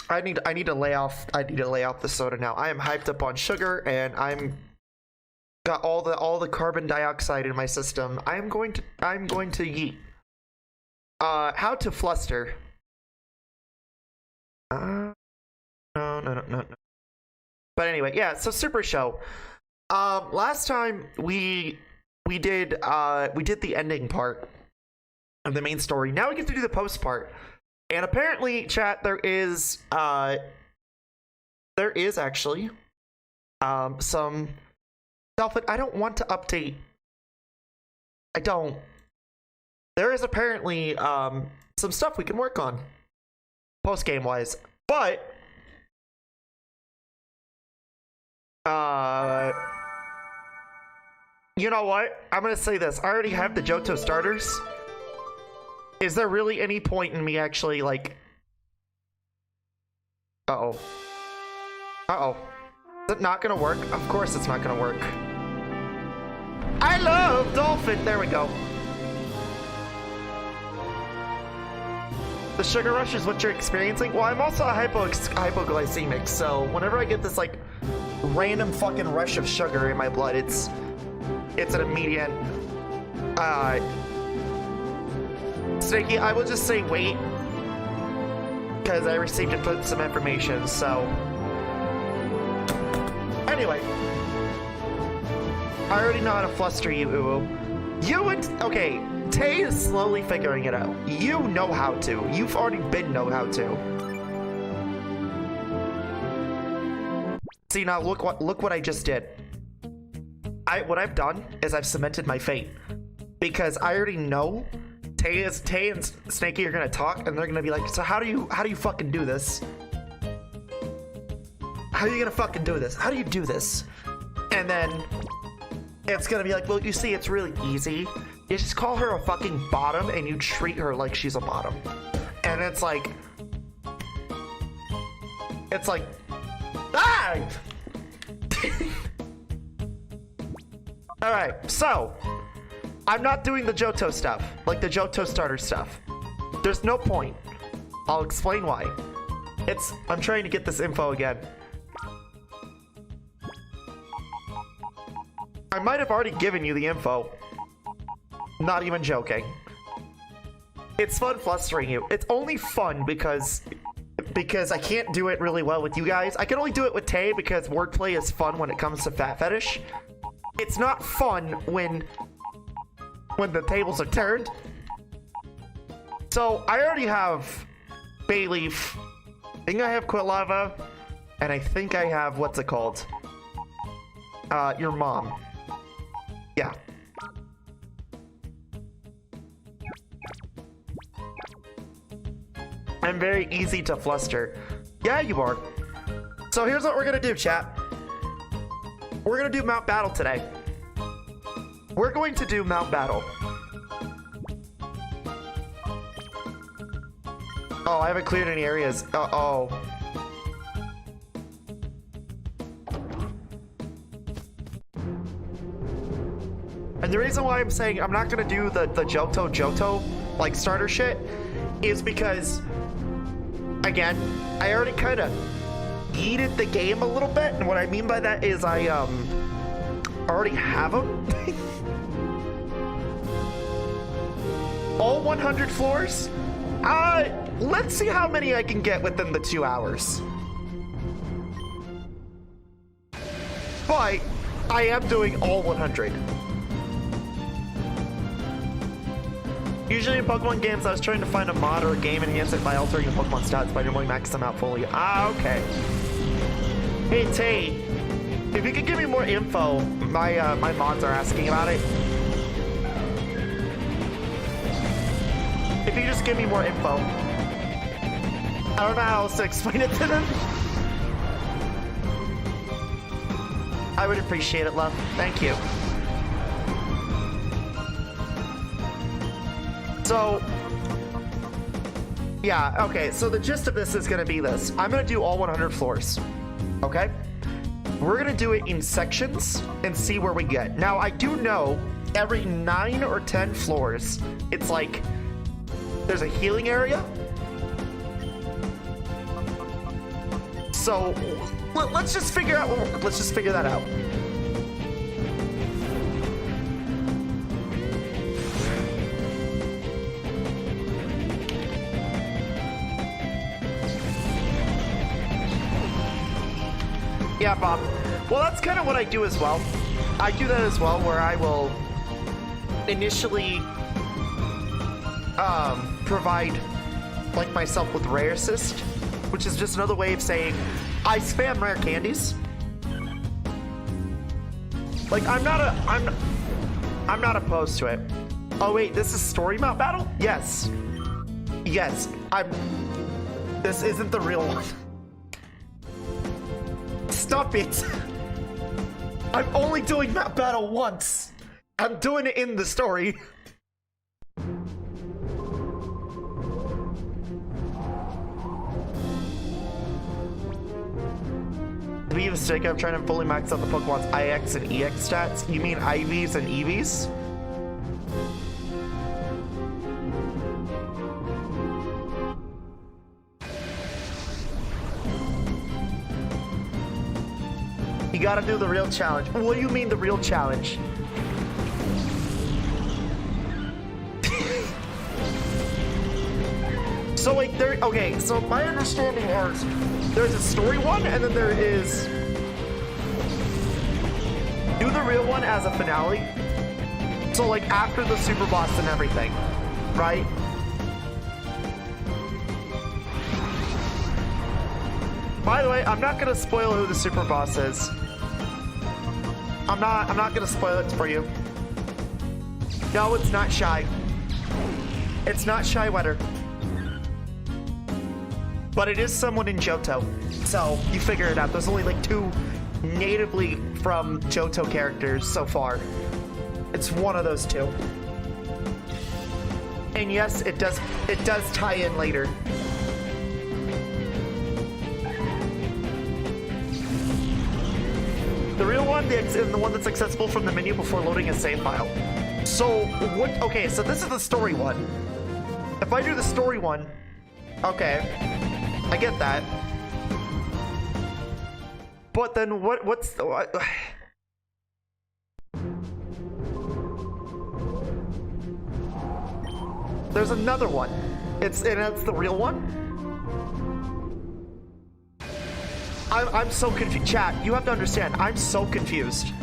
I need to lay off the soda now. I am hyped up on sugar, and I'm got all the carbon dioxide in my system. I'm going to yeet. How to fluster? No. But anyway, yeah. So Super Show. Last time we did the ending part of the main story. Now we get to do the post part. And apparently, chat, there is actually some stuff that I don't want to update. I don't. There is apparently some stuff we can work on post game wise, but you know what? I'm gonna say this. I already have the Johto starters. Is there really any point in me actually, like... Uh-oh. Uh-oh. Is it not gonna work? Of course it's not gonna work. I love Dolphin! There we go. The sugar rush is what you're experiencing? Well, I'm also a hypoglycemic, so whenever I get this, like, random fucking rush of sugar in my blood, it's an immediate... Snaky, I will just say wait, because I received some information, so... Anyway. I already know how to fluster you, Uwu. You would... Okay, Tay is slowly figuring it out. You know how to. You've already been know how to. See, now look what I just did. What I've done is I've cemented my fate. Because I already know... Tay and Snaky are gonna talk, and they're gonna be like, so how do you fucking do this? How are you gonna fucking do this? How do you do this? And then it's gonna be like, well, you see, it's really easy. You just call her a fucking bottom, and you treat her like she's a bottom. And it's like, ah! All right, so. I'm not doing the Johto stuff, like the Johto starter stuff. There's no point. I'll explain why. I'm trying to get this info again. I might have already given you the info. Not even joking. It's fun flustering you. It's only fun because I can't do it really well with you guys. I can only do it with Tay because wordplay is fun when it comes to Fat Fetish. It's not fun when the tables are turned. So I already have Bayleaf. I think I have Quilava. And I think I have, what's it called? Your mom. Yeah. I'm very easy to fluster. Yeah, you are. So here's what we're gonna do, chat. We're gonna do Mount Battle today. We're going to do Mount Battle. Oh, I haven't cleared any areas. Uh-oh. And the reason why I'm saying I'm not gonna do the Johto, like, starter shit, is because, again, I already kind of yeeted the game a little bit. And what I mean by that is I, already have them. All 100 floors? Let's see how many I can get within the 2 hours. But I am doing all 100. Usually in Pokemon games, I was trying to find a mod or a game enhance it by altering the Pokemon stats by normally max them out fully. Ah, okay. Hey, Tay, if you could give me more info, my mods are asking about it. If you just give me more info. I don't know how else to explain it to them. I would appreciate it, love. Thank you. So, yeah, okay, so the gist of this is gonna be this. I'm gonna do all 100 floors, okay? We're gonna do it in sections and see where we get. Now, I do know every 9 or 10 floors, it's like, there's a healing area. So let's just figure out. Let's just figure that out. Yeah, Bob. Well, that's kind of what I do as well. I do that as well, where I will initially provide like myself with rare assist, which is just another way of saying I spam rare candies. Like I'm not opposed to it. Oh wait, this is story mount battle? Yes. Yes, this isn't the real one. Stop it! I'm only doing map battle once. I'm doing it in the story. To be mistaken, I'm trying to fully max out the Pokemon's IX and EX stats. You mean IVs and EVs? You gotta do the real challenge. What do you mean the real challenge? So like okay, so my understanding is there's a story one and then there is do the real one as a finale. So like after the super boss and everything, right? By the way, I'm not gonna spoil who the super boss is. I'm not gonna spoil it for you. No, it's not Shy. It's not Shy Wetter. But it is someone in Johto. So you figure it out. There's only like 2 natively from Johto characters so far. It's one of those 2. And yes, it does tie in later. The real one is the one that's accessible from the menu before loading a save file. So, what? Okay, so this is the story one. If I do the story one, okay, I get that. But then what's the... There's another one. It's the real one? I'm so confused. Chat, you have to understand, I'm so confused.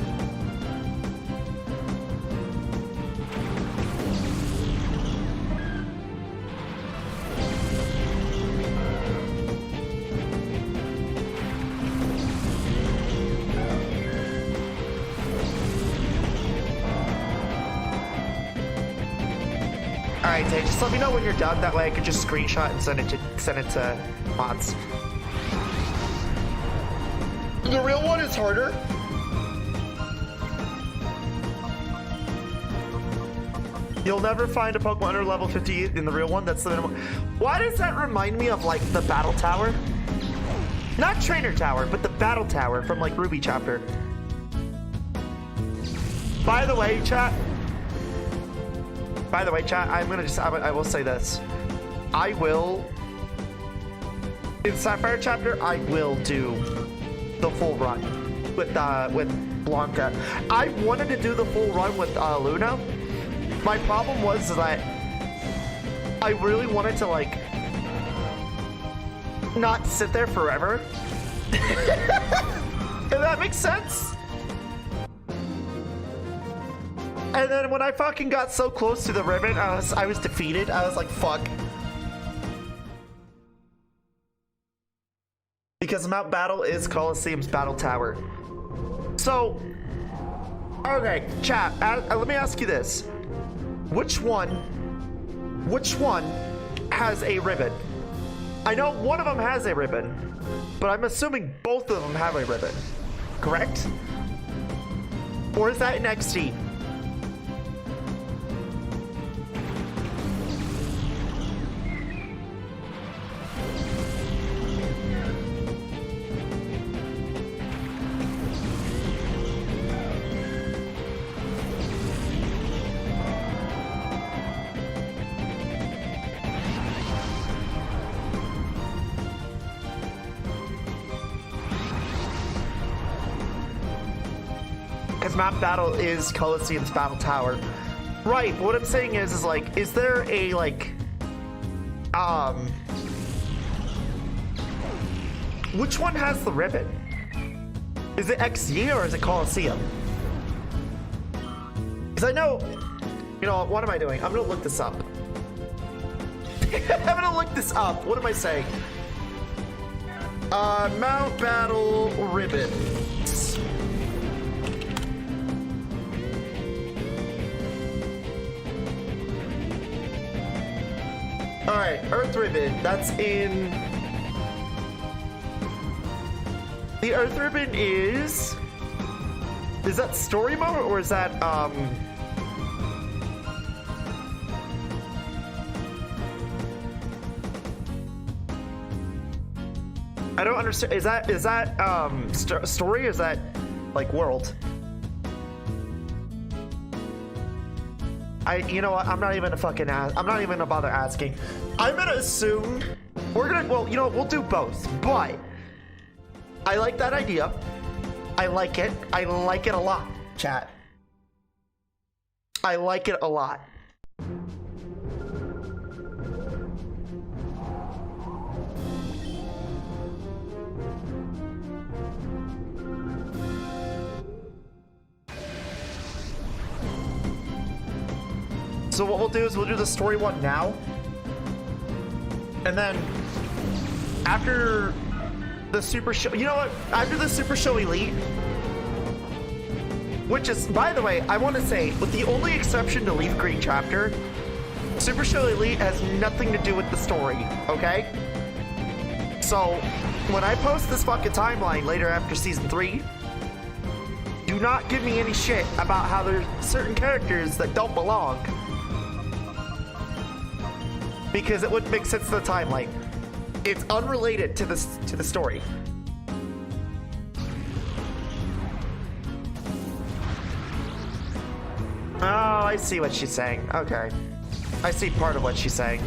Alright, Tay, just let me know when you're done. That way I can just screenshot and send it to mods. The real one is harder. You'll never find a Pokemon under level 50 in the real one. That's the minimum. Why does that remind me of like the Battle Tower? Not Trainer Tower, but the Battle Tower from like Ruby Chapter. By the way, chat. I will say this. I will, in Sapphire Chapter, I will do the full run with Blanca. I wanted to do the full run with Luna. My problem was that I really wanted to like not sit there forever. If that makes sense. And then when I fucking got so close to the ribbon, I was defeated. I was like, fuck. Because Mount Battle is Colosseum's Battle Tower. So, okay, chat, let me ask you this. Which one has a ribbon? I know one of them has a ribbon, but I'm assuming both of them have a ribbon, correct? Or is that in XD? because map battle is Colosseum's battle tower. Right, but what I'm saying is like, is there a, like, which one has the ribbon? Is it XD or is it Colosseum? Because I know, you know, what am I doing? I'm gonna look this up. I'm gonna look this up. What am I saying? Mount Battle ribbons. All right, Earth ribbon. That's in. The Earth ribbon is. Is that story mode or is that I don't understand. Is that story or is that like world? You know what? I'm not even gonna fucking ask. I'm not even gonna bother asking. I'm gonna assume we're gonna. Well, you know what? We'll do both. But I like that idea. I like it. I like it a lot, chat. I like it a lot. So what we'll do is we'll do the story one now. And then after the Super Show, you know what? After the Super Show Elite, which is, by the way, I want to say, with the only exception to Leaf Green Chapter, Super Show Elite has nothing to do with the story, okay? So when I post this fucking timeline later after Season 3, do not give me any shit about how there's certain characters that don't belong. Because it wouldn't make sense to the timeline. It's unrelated to the story. Oh, I see what she's saying. Okay. I see part of what she's saying.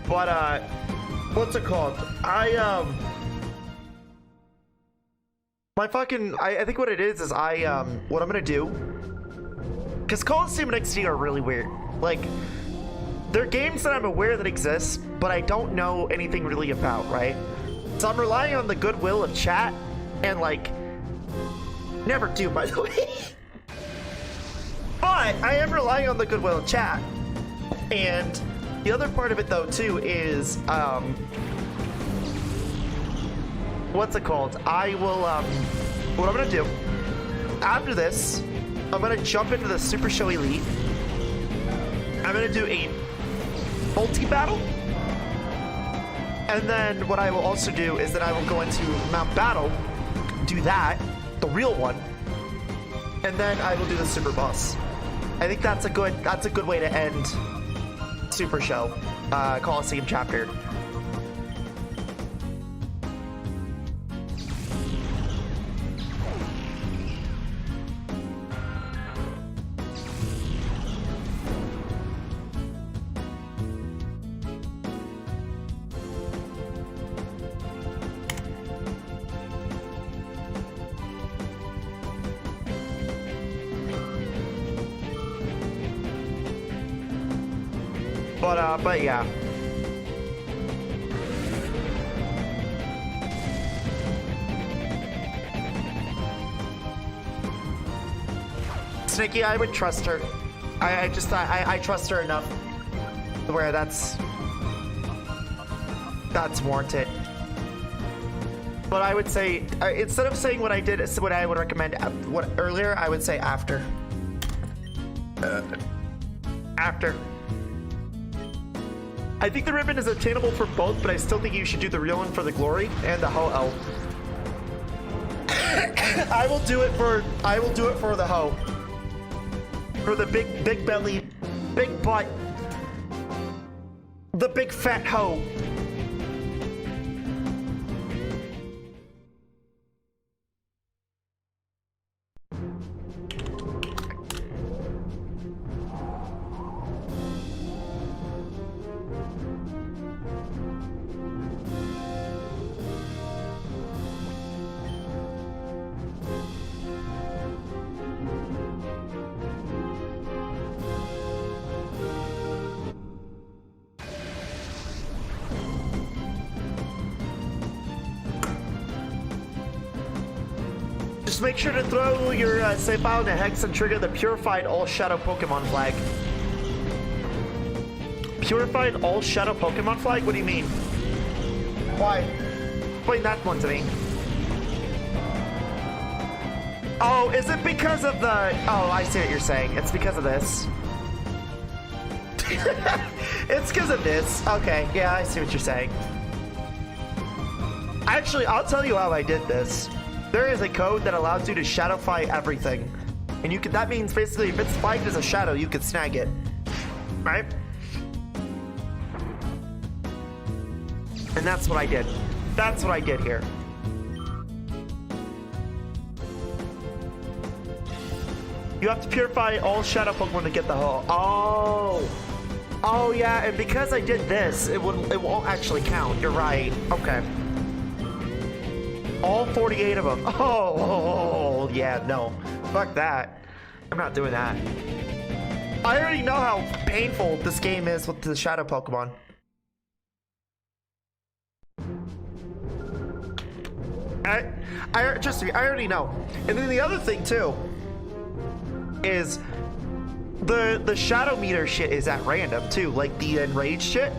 But, what's it called? I think what it is what I'm gonna do, because Colosseum and XD are really weird. Like, they're games that I'm aware that exist, but I don't know anything really about, right? So I'm relying on the goodwill of chat, and, like, never do, by the way. But I am relying on the goodwill of chat, and the other part of it, though, too, is, what's it called? I will, what I'm gonna do, after this, I'm gonna jump into the Super Show Elite. I'm gonna do a multi-battle. And then what I will also do is that I will go into Mount Battle, do that, the real one, and then I will do the Super Boss. I think that's a good way to end Super Show, Colosseum chapter. But yeah. Snicky, I would trust her. I trust her enough where that's warranted. But I would say, instead of saying what I did, what I would recommend earlier, I would say after. After. I think the ribbon is obtainable for both, but I still think you should do the real one for the glory and the Ho-Oh. I will do it for the hoe. For the big belly, big butt. The big fat hoe. Just make sure to throw your save file in a hex and trigger the purified all shadow Pokemon flag. Purified all shadow Pokemon flag? What do you mean? Why? Explain that one to me. Oh, is it because of the... Oh, I see what you're saying. It's because of this. It's because of this. Okay, yeah, I see what you're saying. Actually, I'll tell you how I did this. There is a code that allows you to shadowfy everything. And you can, that means basically if it's flagged as a shadow, you can snag it. Right? And that's what I did. That's what I did here. You have to purify all shadow Pokemon to get the hull. Oh. Oh yeah, and because I did this, it won't actually count. You're right. Okay. All 48 of them. Oh, yeah, no. Fuck that. I'm not doing that. I already know how painful this game is with the shadow Pokemon. Trust me, I already know. And then the other thing too is the shadow meter shit is at random too, like the enraged shit.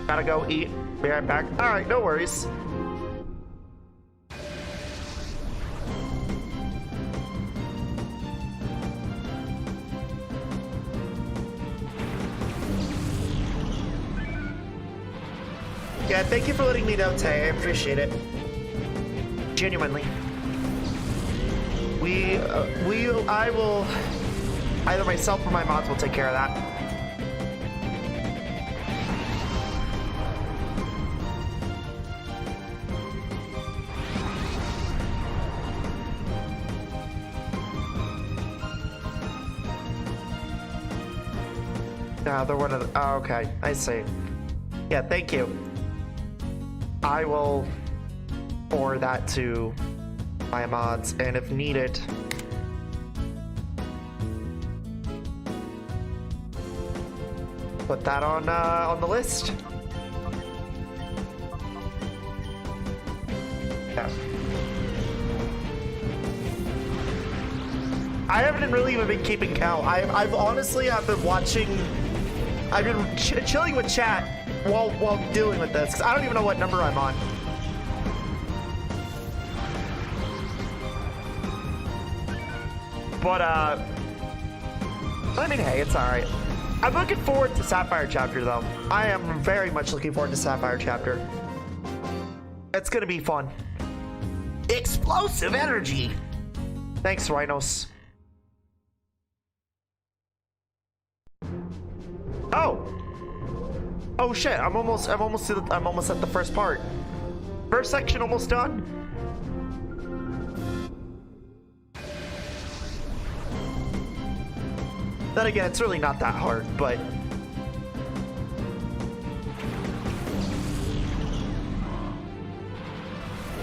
Gotta go eat. Be right back. All right, no worries. Yeah, thank you for letting me know, Tay. I appreciate it. Genuinely. I will, either myself or my mods will take care of that. No, they're one of the, oh, okay, I see. Yeah, thank you. I will forward that to my mods, and if needed, put that on the list. Yeah. I haven't really even been keeping count. I've honestly been watching. I've been chilling with chat while dealing with this, because I don't even know what number I'm on. But I mean, hey, it's all right. I'm looking forward to Sapphire Chapter, though. I am very much looking forward to Sapphire Chapter. It's gonna be fun. Explosive energy. Thanks, Rhinos. Oh. Oh shit! I'm almost at the first part. First section almost done. Then again, it's really not that hard, but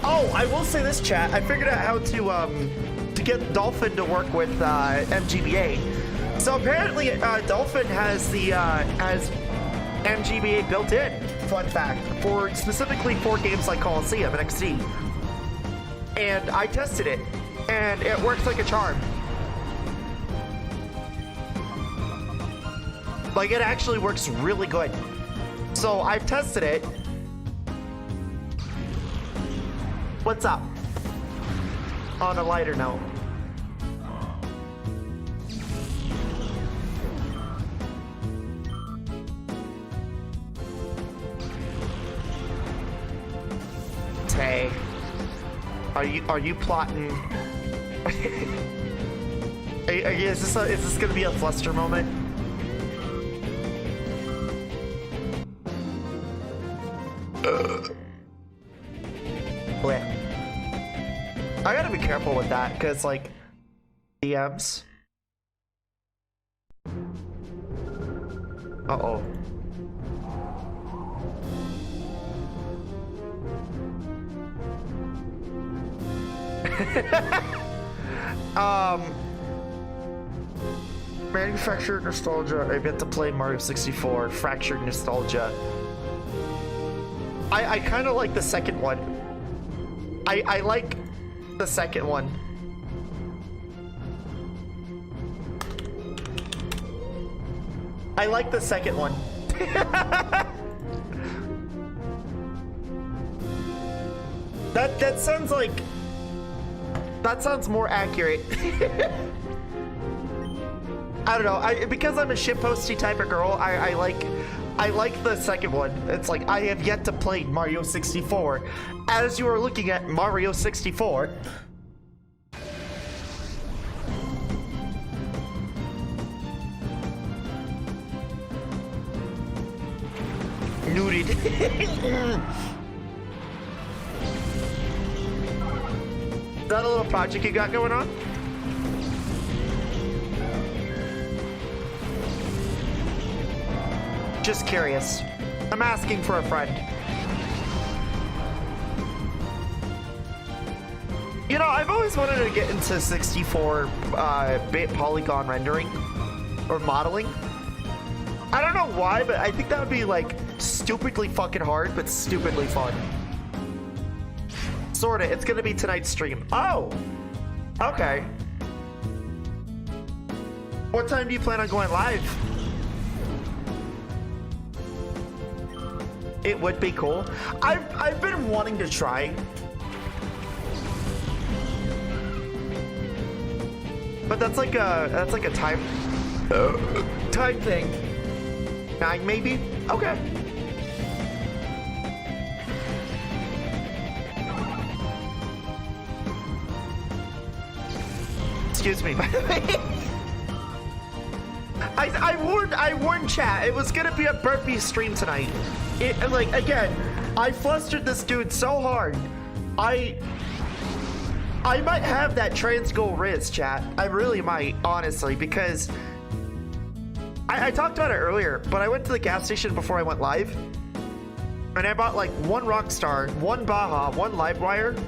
oh, I will say this, chat. I figured out how to get Dolphin to work with MGBA. So apparently, Dolphin has the MGBA built in. Fun fact, specifically for games like Colosseum and XD. And I tested it, and it works like a charm. Like, it actually works really good. So I've tested it. What's up? On a lighter note. Tay. Are you plotting? Is this gonna be a fluster moment? Bleh. I gotta be careful with that, because, like, DMs. Uh-oh. Manufactured nostalgia. I've yet to play Mario 64. Fractured nostalgia. I kind of like the second one. I like the second one. I like the second one. That sounds like... That sounds more accurate. I don't know. Because I'm a shitposty type of girl, I like the second one. It's like, I have yet to play Mario 64. As you are looking at Mario 64. Nuded. Is that a little project you got going on? Just curious. I'm asking for a friend. You know, I've always wanted to get into 64-bit polygon rendering or modeling. I don't know why, but I think that would be like stupidly fucking hard, but stupidly fun. Sorta. It's gonna be tonight's stream. Oh, okay. What time do you plan on going live? It would be cool. I've been wanting to try. But that's like a time thing. 9 maybe? Okay. Excuse me, by the way. I warned chat. It was gonna be a burpee stream tonight. Like, again, I flustered this dude so hard. I might have that trans goal Riz, chat. I really might, honestly, because I talked about it earlier, but I went to the gas station before I went live, and I bought like 1 Rockstar, 1 Baja, 1 Livewire,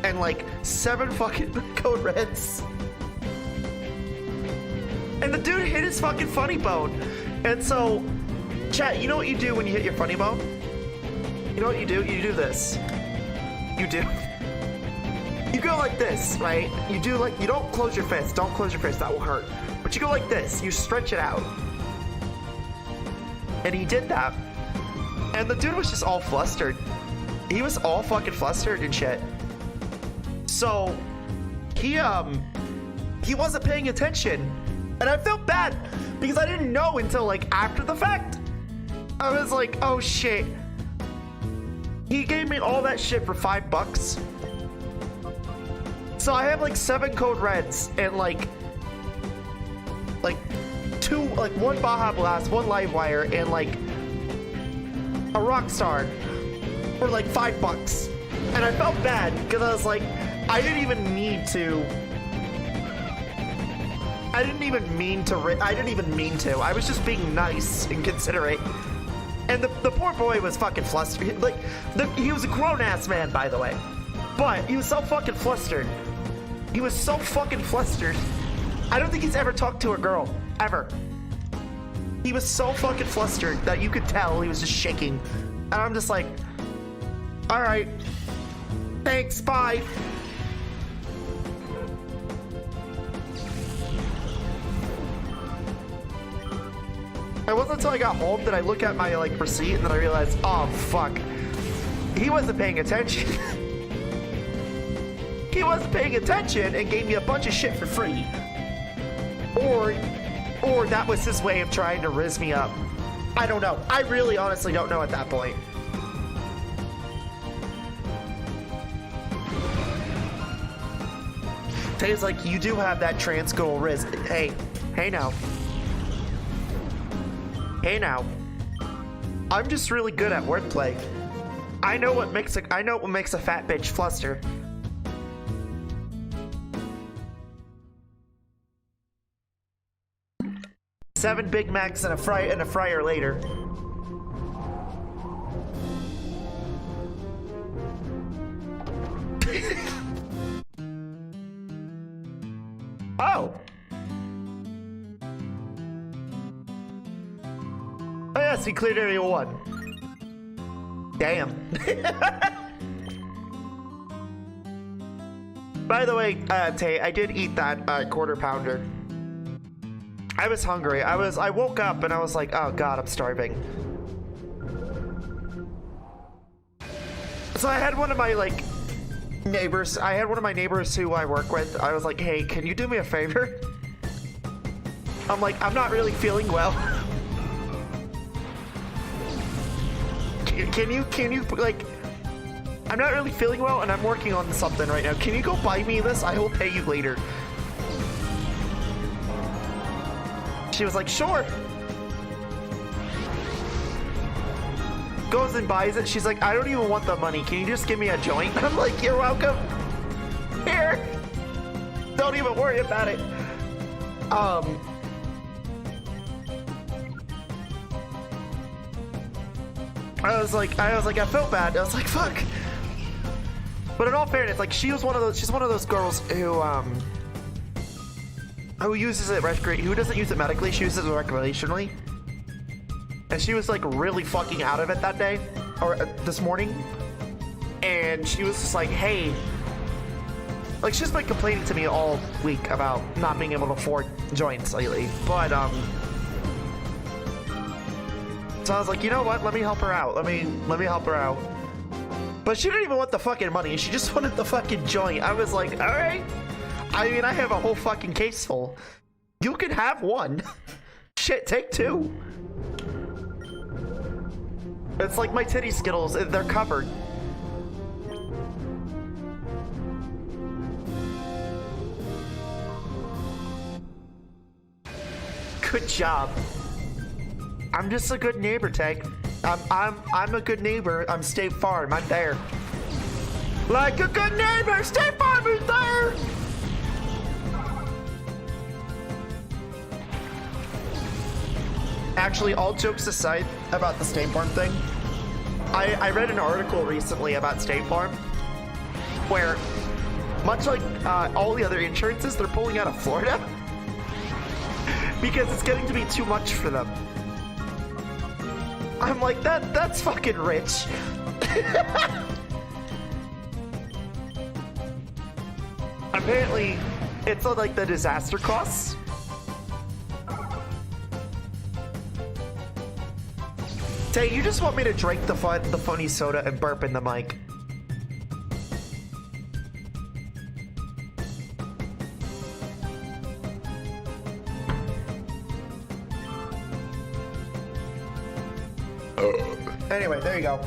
and like 7 fucking Code Reds. And the dude hit his fucking funny bone. And so, chat, you know what you do when you hit your funny bone? You know what you do? You do this. You do. You go like this, right? You do like, you don't close your fist. Don't close your fist, that will hurt. But you go like this. You stretch it out. And he did that. And the dude was just all flustered. He was all fucking flustered and shit. So, he wasn't paying attention. And I felt bad because I didn't know until like after the fact. I was like, oh shit. He gave me all that shit for $5. So I have like 7 Code Reds and like 1 Baja Blast, 1 Livewire, and like a Rockstar for like $5. And I felt bad because I was like, I didn't even mean to. I didn't even mean to. I was just being nice and considerate. And the poor boy was fucking flustered. Like, he was a grown-ass man, by the way. But he was so fucking flustered. He was so fucking flustered. I don't think he's ever talked to a girl. Ever. He was so fucking flustered that you could tell he was just shaking. And I'm just like, alright. Thanks, bye. It wasn't until I got home that I look at my like receipt and then I realized, oh fuck, he wasn't paying attention. He wasn't paying attention and gave me a bunch of shit for free. Or that was his way of trying to rizz me up. I don't know. I really honestly don't know at that point. Tay's like, you do have that trans girl wrist. Hey, hey now. Hey now. I'm just really good at wordplay. I know what makes a fat bitch fluster. Seven Big Macs and a fryer later. Oh. Oh yes, he cleared area 1. Damn. By the way, Tay, I did eat that quarter pounder. I was hungry. I woke up and I was like, oh god, I'm starving. So I had one of my neighbors. I had one of my neighbors who I work with. I was like, hey, can you do me a favor? I'm like, I'm not really feeling well. Can you like, I'm not really feeling well and I'm working on something right now. Can you go buy me this? I will pay you later. She was like, sure. Goes and buys it. She's like, I don't even want the money. Can you just give me a joint? I'm like, you're welcome. Here. Don't even worry about it. I was like, I felt bad. I was like, fuck. But in all fairness, like, she's one of those girls who uses it who doesn't use it medically, she uses it recreationally. And she was like really fucking out of it that day, or this morning. And she was just like, hey, like, she's been complaining to me all week about not being able to afford joints lately. But so I was like, you know what? Let me help her out. Let me help her out. But she didn't even want the fucking money. She just wanted the fucking joint. I was like, all right. I mean, I have a whole fucking case full. You can have one. Shit, take two. It's like my titty Skittles. They're covered. Good job. I'm just a good neighbor, Tag. I'm a good neighbor. I'm State Farm. I'm there. Like a good neighbor, State Farm is there. Actually, all jokes aside about the State Farm thing, I read an article recently about State Farm where, much like all the other insurances, they're pulling out of Florida because it's getting to be too much for them. I'm like, that's fucking rich. Apparently, it's like the disaster costs. Say, you just want me to drink the funny soda and burp in the mic. Anyway, there you go.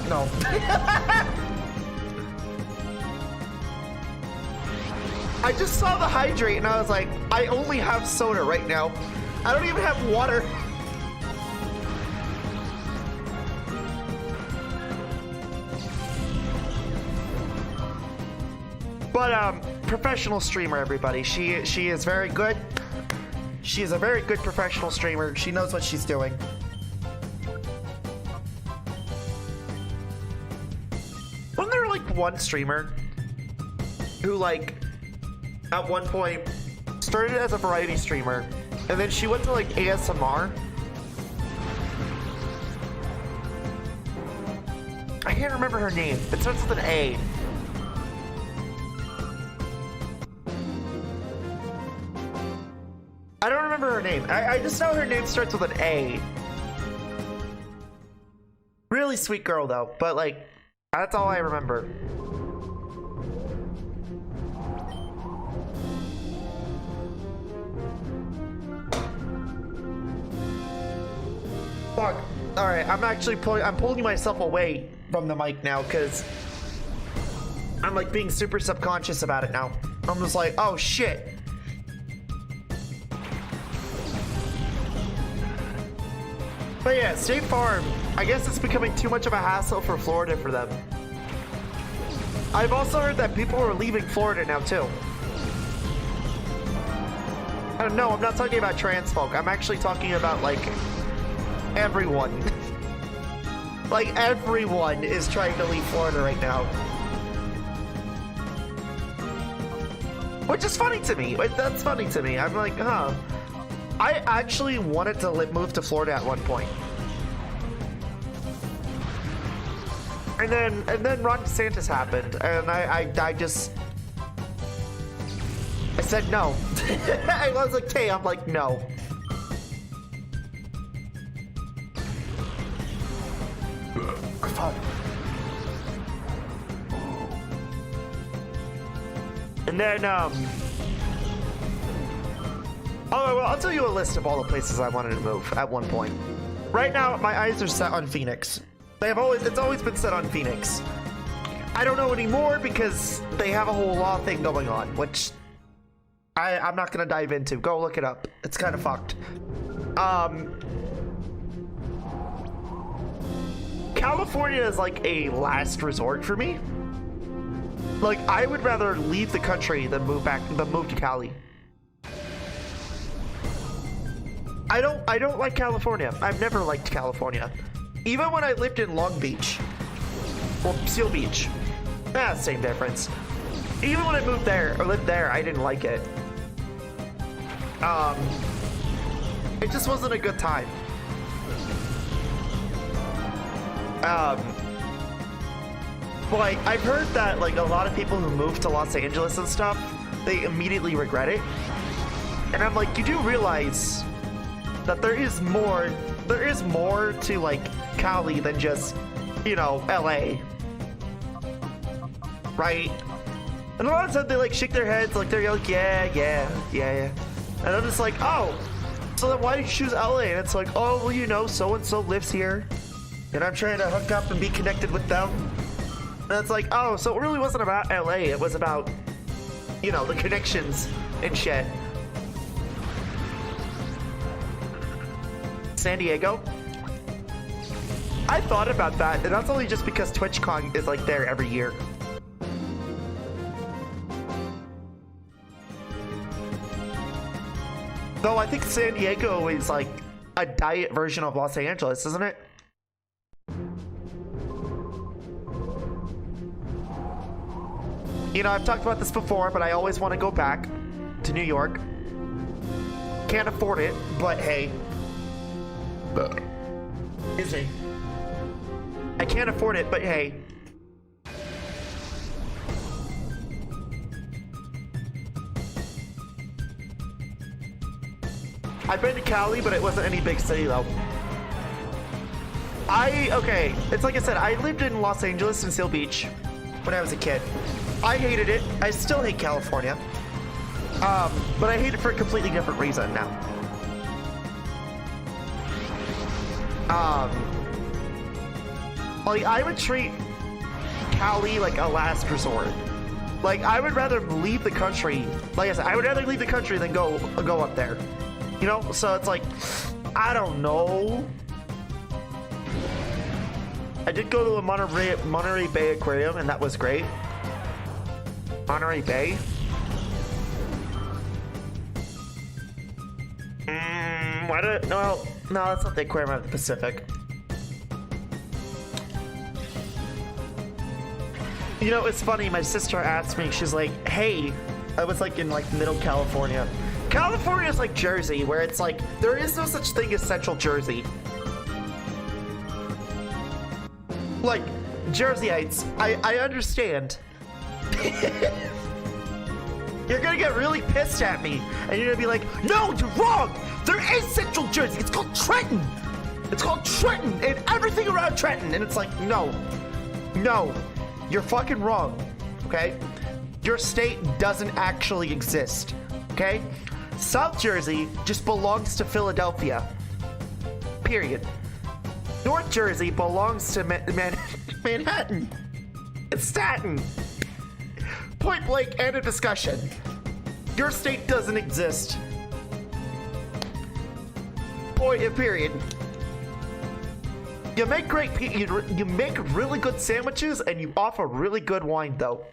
No. I just saw the hydrate and I was like, I only have soda right now. I don't even have water. But professional streamer, everybody. She is very good. She is a very good professional streamer. She knows what she's doing. Wasn't there like one streamer who like at one point started as a variety streamer and then she went to like ASMR? I can't remember her name. It starts with an A. I don't remember her name. I just know her name starts with an A. Really sweet girl though, but like, that's all I remember. Fuck. Alright, I'm pulling myself away from the mic now, because I'm like being super subconscious about it now. I'm just like, oh shit. But yeah, State Farm, I guess it's becoming too much of a hassle for Florida for them. I've also heard that people are leaving Florida now too. No, I'm not talking about trans folk. I'm actually talking about like everyone. Like everyone is trying to leave Florida right now. Which is funny to me. That's funny to me. I'm like, huh. I actually wanted to move to Florida at one point. And then Ron DeSantis happened, and I just I said no. I was like, hey, I'm like, no. Fuck. And then oh well, I'll tell you a list of all the places I wanted to move at one point. Right now, my eyes are set on Phoenix. It's always been set on Phoenix. I don't know anymore because they have a whole law thing going on, which I'm not gonna dive into. Go look it up. It's kind of fucked. California is like a last resort for me. Like, I would rather leave the country than move to Cali. I don't like California. I've never liked California. Even when I lived in Long Beach, or Seal Beach, same difference. Even when I moved there or lived there, I didn't like it. It just wasn't a good time. Like, I've heard that like a lot of people who move to Los Angeles and stuff, they immediately regret it. And I'm like, you do realize that there is more to like Cali than just, you know, LA. Right? And a lot of times they like shake their heads like they're like, yeah. And I'm just like, oh, so then why did you choose LA? And it's like, oh, well, you know, so and so lives here, and I'm trying to hook up and be connected with them. And it's like, oh, so it really wasn't about LA. It was about, you know, the connections and shit. San Diego? I thought about that, and that's only just because TwitchCon is like there every year. Though I think San Diego is like a diet version of Los Angeles, isn't it? You know, I've talked about this before, but I always want to go back to New York. Can't afford it, but hey. Is he? I can't afford it, but hey. I've been to Cali, but it wasn't any big city though. Okay, it's like I said, I lived in Los Angeles and Seal Beach when I was a kid. I hated it. I still hate California. But I hate it for a completely different reason now. Like, I would treat Cali like a last resort. Like, I would rather leave the country. Like I said, I would rather leave the country than go up there. You know? So it's like, I don't know. I did go to the Monterey Bay Aquarium, and that was great. Monterey Bay? No, that's not the aquarium of the Pacific. You know, it's funny, my sister asked me, she's like, hey, I was like in like middle California. California is like Jersey, where it's like, there is no such thing as Central Jersey. Like, Jerseyites, I understand. You're gonna get really pissed at me, and you're gonna be like, no, you're wrong! There is Central Jersey, it's called Trenton! It's called Trenton, and everything around Trenton, and it's like, no, you're fucking wrong, okay? Your state doesn't actually exist, okay? South Jersey just belongs to Philadelphia, period. North Jersey belongs to Manhattan. It's Staten. point blank, end of discussion. Your state doesn't exist. Point, period. You make you make really good sandwiches and you offer really good wine though.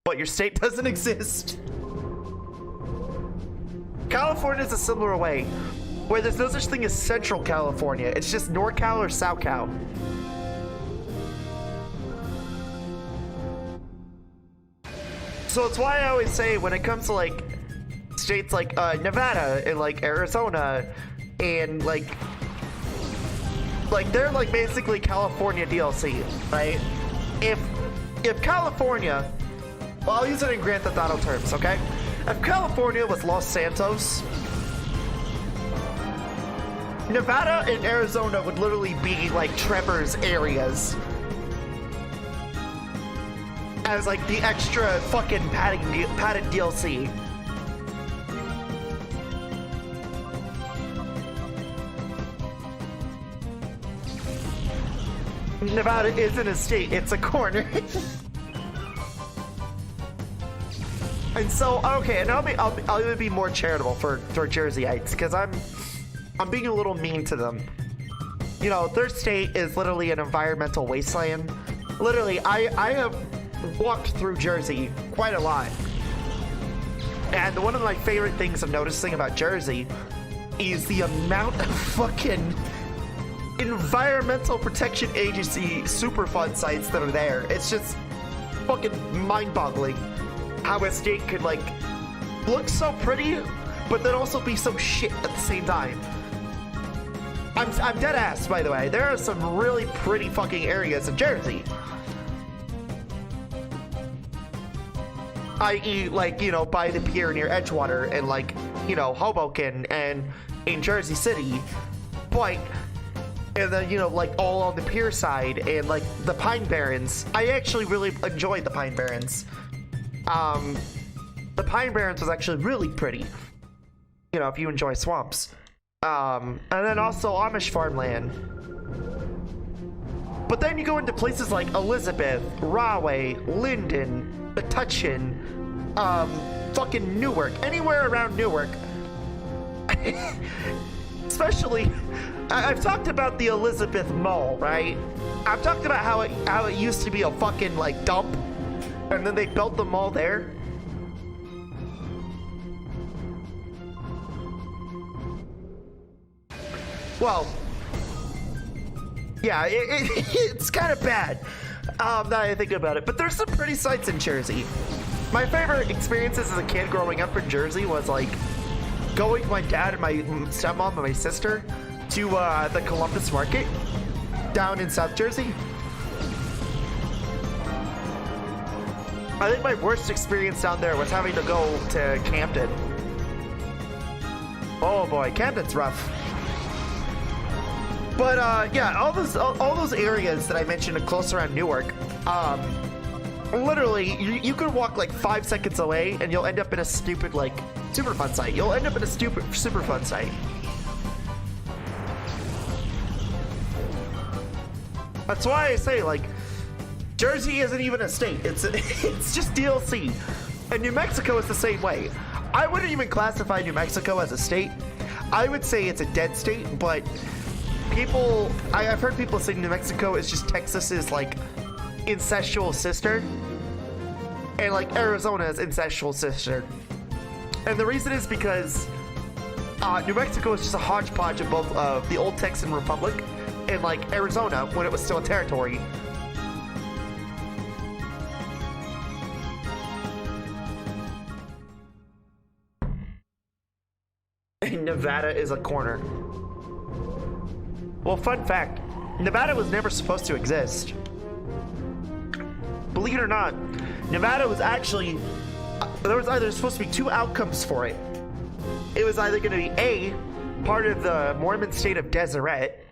But your state doesn't exist. California is a similar way, where there's no such thing as Central California. It's just NorCal or SoCal. So it's why I always say when it comes to like states like Nevada and like Arizona and like they're like basically California DLC, right? If California, well, I'll use it in Grand Theft Auto terms, okay? If California was Los Santos, Nevada and Arizona would literally be like Trevor's areas. As like the extra fucking padded DLC. Nevada isn't a state, it's a corner. And so, okay, and I'll even be more charitable for Jerseyites, because I'm being a little mean to them. You know, their state is literally an environmental wasteland. Literally, I have walked through Jersey quite a lot. And one of my favorite things I'm noticing about Jersey is the amount of fucking Environmental Protection Agency Superfund sites that are there. It's just fucking mind-boggling how a state could like look so pretty, but then also be so shit at the same time. I'm dead ass, by the way. There are some really pretty fucking areas in Jersey. I.e., like, you know, by the pier near Edgewater and like, you know, Hoboken and in Jersey City. But and then, you know, like all on the pier side and like the Pine Barrens. I actually really enjoyed the Pine Barrens. The Pine Barrens was actually really pretty. You know, if you enjoy swamps. And then also Amish farmland. But then you go into places like Elizabeth, Rahway, Linden, Metuchen, fucking Newark, anywhere around Newark. Especially, I've talked about the Elizabeth Mall, right? I've talked about how it used to be a fucking like dump, and then they built the mall there. Well, yeah, it's kind of bad. Now that I think about it, but there's some pretty sights in Jersey. My favorite experiences as a kid growing up in Jersey was like going with my dad and my stepmom and my sister to the Columbus Market down in South Jersey. I think my worst experience down there was having to go to Camden. Oh boy, Camden's rough. But yeah, all those areas that I mentioned are close around Newark. Literally, you could walk like 5 seconds away, and you'll end up in a stupid like Superfund site. You'll end up in a stupid Superfund site. That's why I say like, Jersey isn't even a state. It's just DLC, and New Mexico is the same way. I wouldn't even classify New Mexico as a state. I would say it's a dead state, but I've heard people say New Mexico is just Texas's like incestual sister, and like Arizona's incestual sister. And the reason is because New Mexico is just a hodgepodge of both of the old Texan Republic and like Arizona when it was still a territory. And Nevada is a corner. Well, fun fact, Nevada was never supposed to exist. Believe it or not, Nevada was actually, there was either supposed to be two outcomes for it. It was either going to be A, part of the Mormon state of Deseret,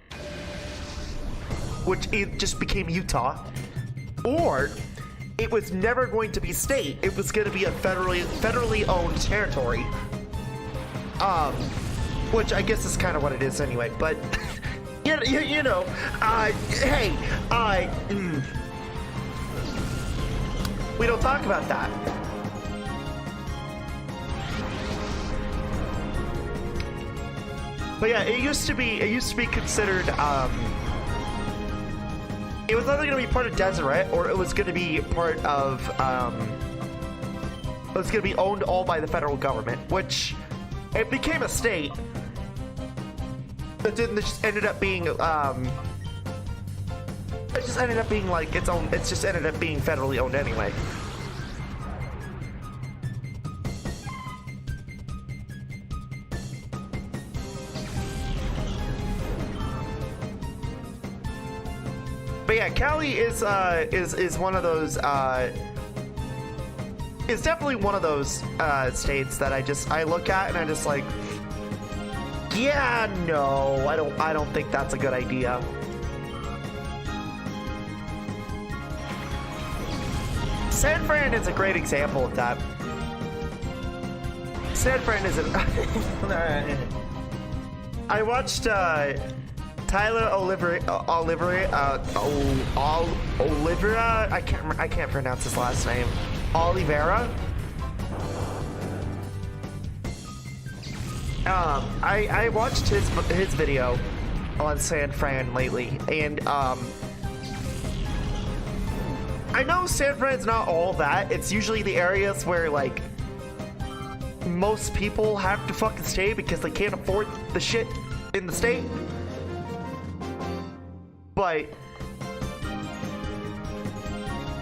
which it just became Utah, or it was never going to be state. It was going to be a federally owned territory. Which I guess is kind of what it is anyway, but you know, hey, we don't talk about that. But yeah, it used to be considered, it was either going to be part of Deseret, or it was going to be part of, it was going to be owned all by the federal government, which it became a state. But then it just ended up being, it just ended up being like its own, it just ended up being federally owned anyway. But yeah, Cali is one of those, is definitely one of those states that I look at and I just like, yeah, no, I don't think that's a good idea. San Fran is a great example of that. San Fran is I watched Tyler Olivera, I can't pronounce his last name. Oliveira. I watched his video on San Fran lately, and I know San Fran's not all that. It's usually the areas where like most people have to fucking stay because they can't afford the shit in the state. But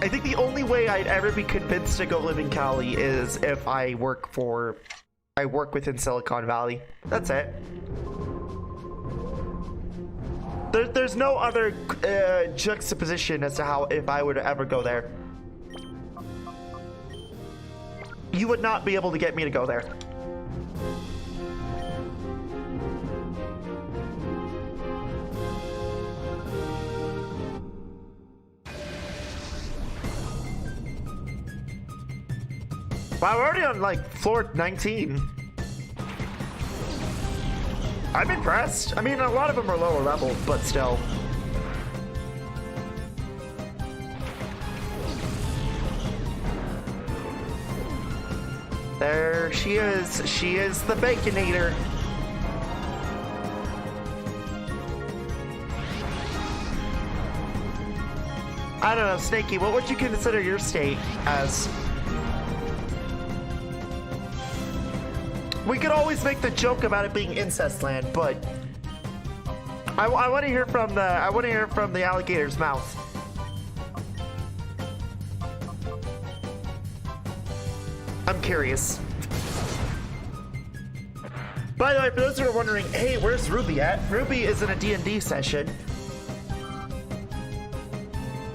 I think the only way I'd ever be convinced to go live in Cali is if I work within Silicon Valley. That's it. There's no other juxtaposition as to how if I were to ever go there. You would not be able to get me to go there. Wow, we're already on like floor 19. I'm impressed. I mean, a lot of them are lower level, but still. There she is. She is the Baconator. I don't know, Snakey, what would you consider your state as? We could always make the joke about it being incest land, but I want to hear from the alligator's mouth. I'm curious. By the way, for those who are wondering, hey, where's Ruby at? Ruby is in a D&D session.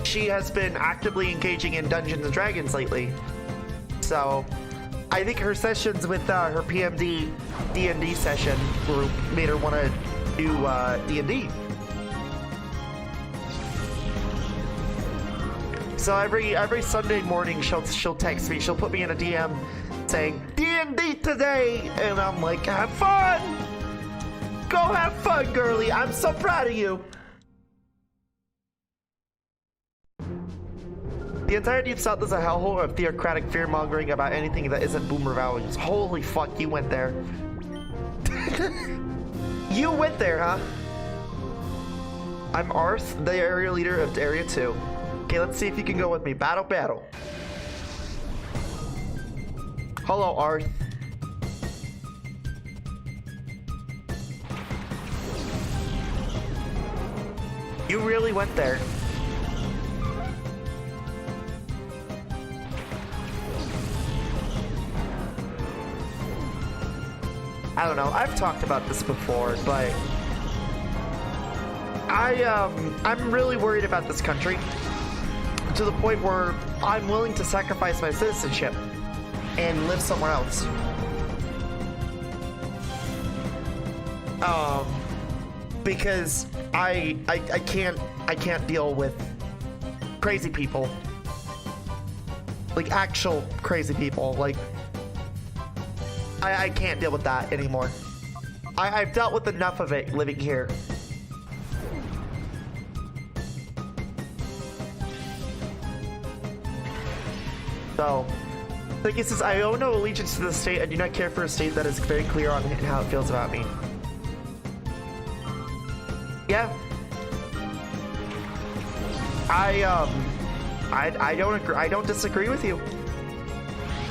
She has been actively engaging in Dungeons and Dragons lately, so I think her sessions with her PMD D&D session group made her want to do D&D. So every Sunday morning she'll text me, she'll put me in a DM saying D&D today, and I'm like, have fun, go have fun, girly. I'm so proud of you. The entire Deep South is a hellhole of theocratic fear-mongering about anything that isn't boomer values. Holy fuck, you went there. You went there, huh? I'm Arth, the area leader of Area 2. Okay, let's see if you can go with me. Battle. Hello, Arth. You really went there. I don't know, I've talked about this before, but I'm really worried about this country to the point where I'm willing to sacrifice my citizenship and live somewhere else. Because I can't deal with crazy people. Like actual crazy people. Like I can't deal with that anymore. I've dealt with enough of it living here. So, like it says, I owe no allegiance to the state. I do not care for a state that is very clear on how it feels about me. I don't agree. I don't disagree with you.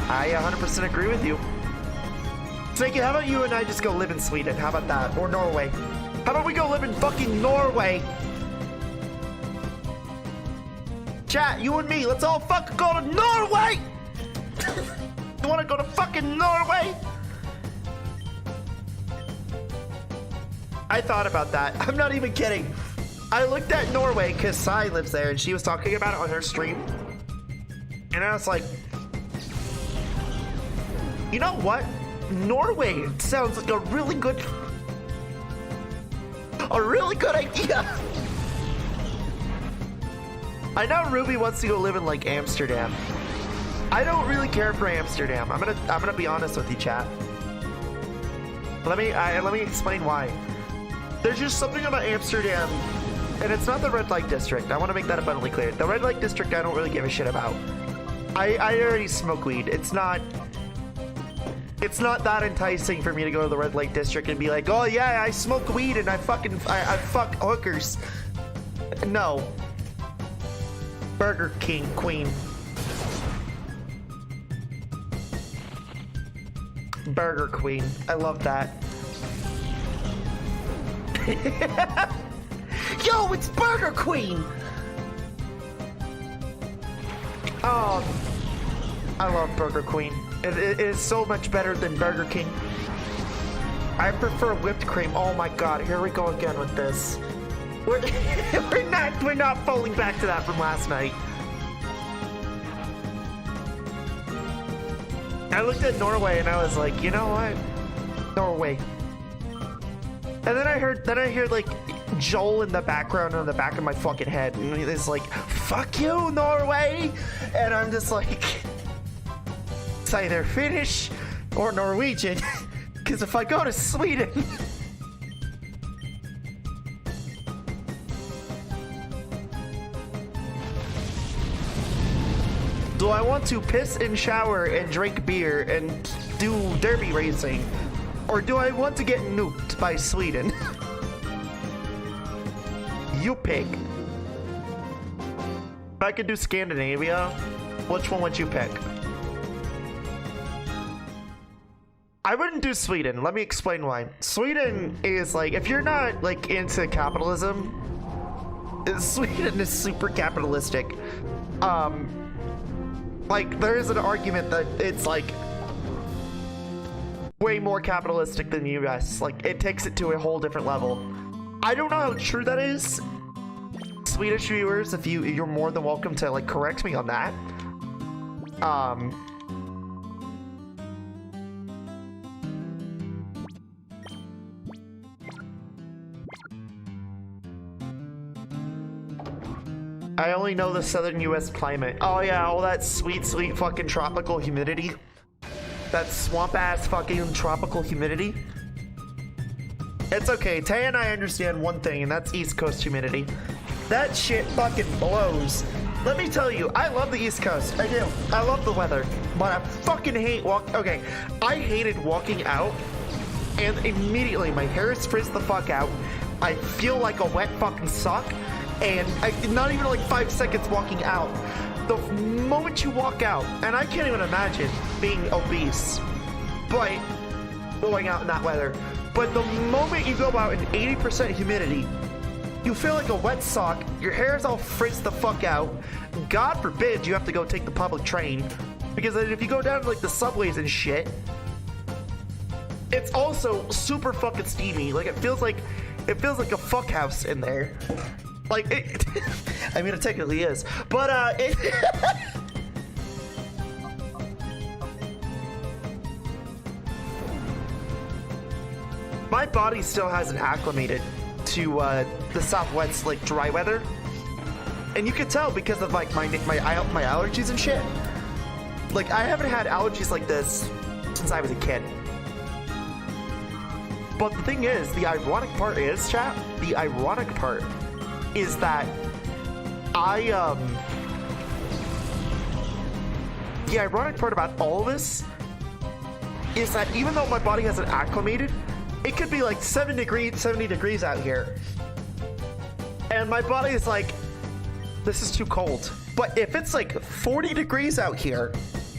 I 100% agree with you. Snakey, how about you and I just go live in Sweden? How about that? Or Norway? How about we go live in fucking Norway? Chat, you and me, let's all fucking go to Norway! You wanna go to fucking Norway? I thought about that. I'm not even kidding. I looked at Norway because Sai lives there and she was talking about it on her stream. And I was like, you know what? Norway sounds like a really good idea. I know Ruby wants to go live in like Amsterdam. I don't really care for Amsterdam. I'm gonna be honest with you, chat. Let me explain why. There's just something about Amsterdam, and it's not the red light district. I want to make that abundantly clear. The red light district I don't really give a shit about. I already smoke weed. It's not that enticing for me to go to the red light district and be like, oh yeah, I smoke weed and I fuck hookers. No. Burger King Queen. Burger Queen. I love that. Yo, it's Burger Queen! Oh, I love Burger Queen. It is so much better than Burger King. I prefer whipped cream. Oh my god, here we go again with this. We're not falling back to that from last night. I looked at Norway and I was like, you know what? Norway. And then I heard like Joel in the background on the back of my fucking head, and it's like, fuck you, Norway! And I'm just like, it's either Finnish or Norwegian, because if I go to Sweden, do I want to piss and shower and drink beer and do derby racing? Or do I want to get nuked by Sweden? You pick. If I could do Scandinavia, which one would you pick? I wouldn't do Sweden. Let me explain why. Sweden is like, if you're not like into capitalism, Sweden is super capitalistic. Like there is an argument that it's like way more capitalistic than the US. Like it takes it to a whole different level. I don't know how true that is. Swedish viewers, if you're more than welcome to like correct me on that. I only know the southern US climate. Oh yeah, all that sweet, sweet fucking tropical humidity. That swamp ass fucking tropical humidity. It's okay, Tay and I understand one thing, and that's East Coast humidity. That shit fucking blows. Let me tell you, I love the East Coast. I do. I love the weather. But I fucking hate okay, I hated walking out, and immediately my hair is frizzed the fuck out. I feel like a wet fucking sock, and not even like 5 seconds walking out. The moment you walk out, and I can't even imagine being obese, but going out in that weather. But the moment you go out in 80% humidity, you feel like a wet sock, your hair is all frizzed the fuck out. God forbid you have to go take the public train, because if you go down to like the subways and shit, it's also super fucking steamy. Like it feels like a fuck house in there. Like it, I mean it technically is, but my body still hasn't acclimated to the Southwest like dry weather, and you can tell because of like my allergies and shit. Like I haven't had allergies like this since I was a kid. But the thing is, the ironic part is, chat. The ironic part is that the ironic part about all of this is that even though my body hasn't acclimated, it could be like 70 degrees out here, and my body is like, This is too cold. But if it's like 40 degrees out here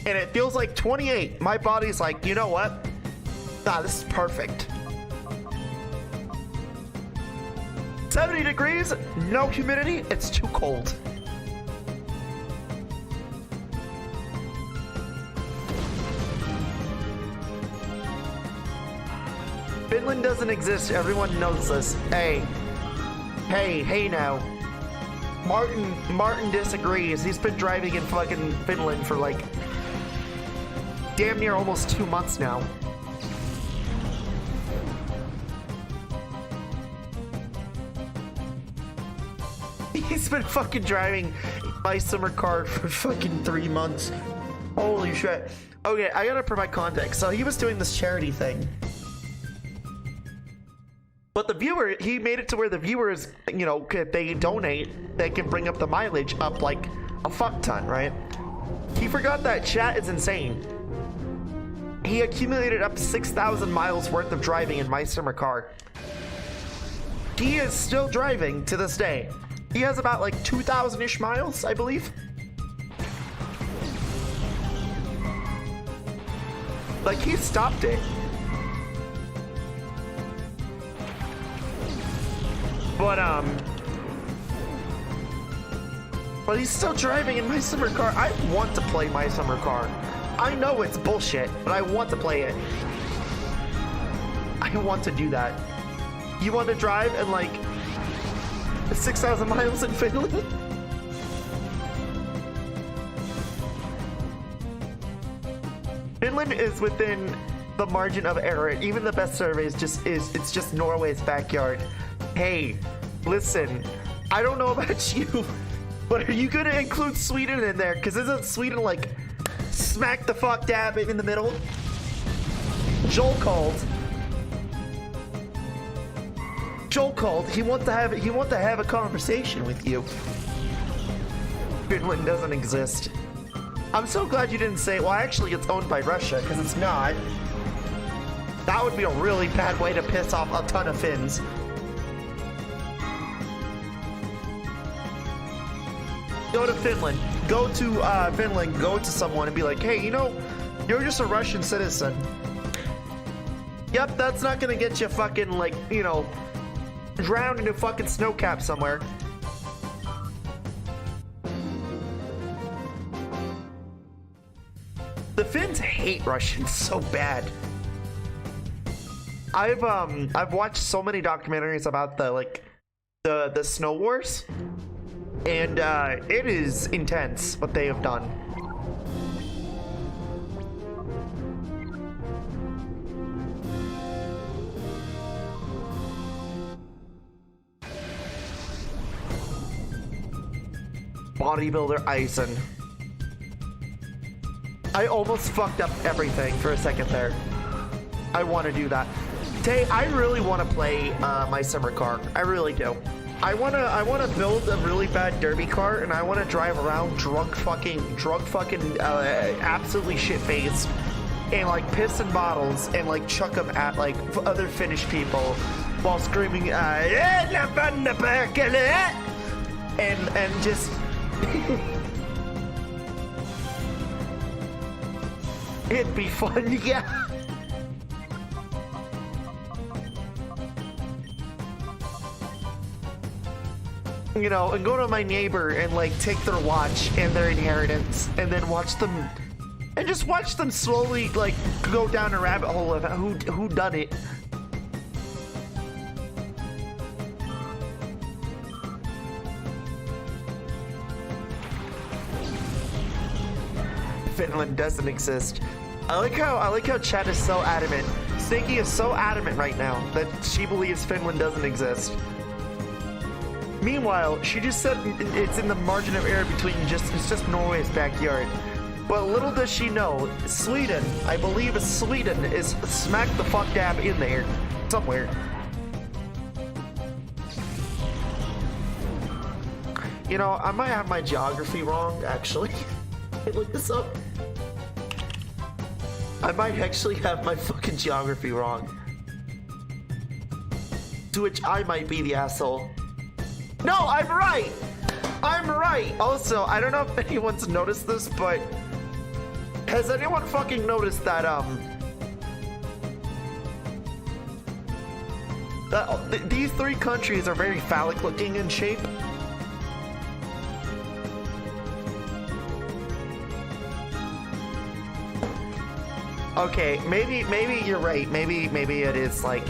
and it feels like 28, my body's like, you know what? Nah, this is perfect. 70 degrees, no humidity, it's too cold. Finland doesn't exist, everyone knows this. Hey now. Martin disagrees. He's been driving in fucking Finland for like damn near almost 2 months now. He's been fucking driving my summer car for fucking 3 months. Holy shit. Okay, I gotta provide context. So he was doing this charity thing. But the viewer, he made it to where the viewers, you know, if they donate, they can bring up the mileage up like a fuck ton, right? He forgot that chat is insane. He accumulated up 6,000 miles worth of driving in my summer car. He is still driving to this day. He has about like 2,000-ish miles, I believe. Like, he stopped it. But he's still driving in my summer car. I want to play my summer car. I know it's bullshit, but I want to play it. I want to do that. You want to drive in like 6,000 miles in Finland? Finland is within the margin of error. Even the best surveys it's just Norway's backyard. Hey, listen, I don't know about you, but are you gonna include Sweden in there? Because isn't Sweden like smack the fuck dab in the middle? Joel called. He wants to have a conversation with you. Finland doesn't exist. I'm so glad you didn't say, well, actually it's owned by Russia, because it's not. That would be a really bad way to piss off a ton of Finns. Go to Finland. Go to Finland. Go to someone and be like, hey, you know, you're just a Russian citizen. Yep, that's not gonna get you fucking, like, you know, drowned in a fucking snow cap somewhere. The Finns hate Russians so bad. I've watched so many documentaries about the snow wars. And it is intense what they have done. Bodybuilder Eisen. I almost fucked up everything for a second there. I want to do that. Tay, I really want to play my summer car. I really do. I wanna build a really bad derby car, and I wanna drive around drunk fucking, absolutely shit-faced, and like piss in bottles and like chuck them at like other Finnish people while screaming, and just. It'd be fun, yeah. You know, and go to my neighbor and like take their watch and their inheritance and then watch them and just watch them slowly like go down a rabbit hole of who done it. Finland doesn't exist. I like how Chad is so adamant. Stinky is so adamant right now that she believes Finland doesn't exist. Meanwhile, she just said it's in the margin of error between it's just Norway's backyard. But little does she know, Sweden, I believe Sweden is smack the fuck dab in there somewhere. You know, I might have my geography wrong, actually. Look this up. I might actually have my fucking geography wrong. To which I might be the asshole. No, I'm right! I'm right! right. Also, I don't know if anyone's noticed this, but has anyone fucking noticed that these three countries are very phallic looking in shape? Okay, maybe you're right. Maybe it is like.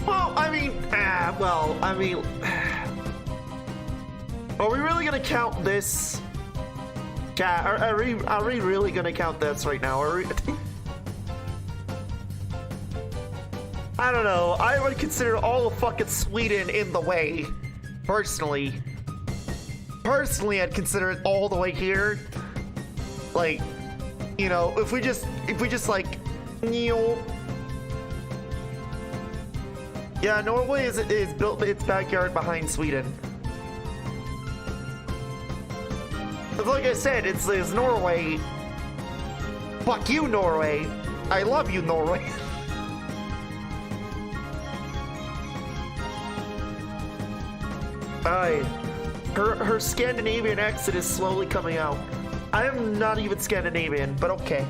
Well, I mean, are we really gonna count this? Yeah, are we really gonna count this right now? Are we? I don't know. I would consider all of fucking Sweden in the way, personally. Personally, I'd consider it all the way here. Like, you know, if we just like, yeah, Norway is built its backyard behind Sweden. But like I said, it's Norway. Fuck you, Norway. I love you, Norway. Her Scandinavian accent is slowly coming out. I am not even Scandinavian, but okay.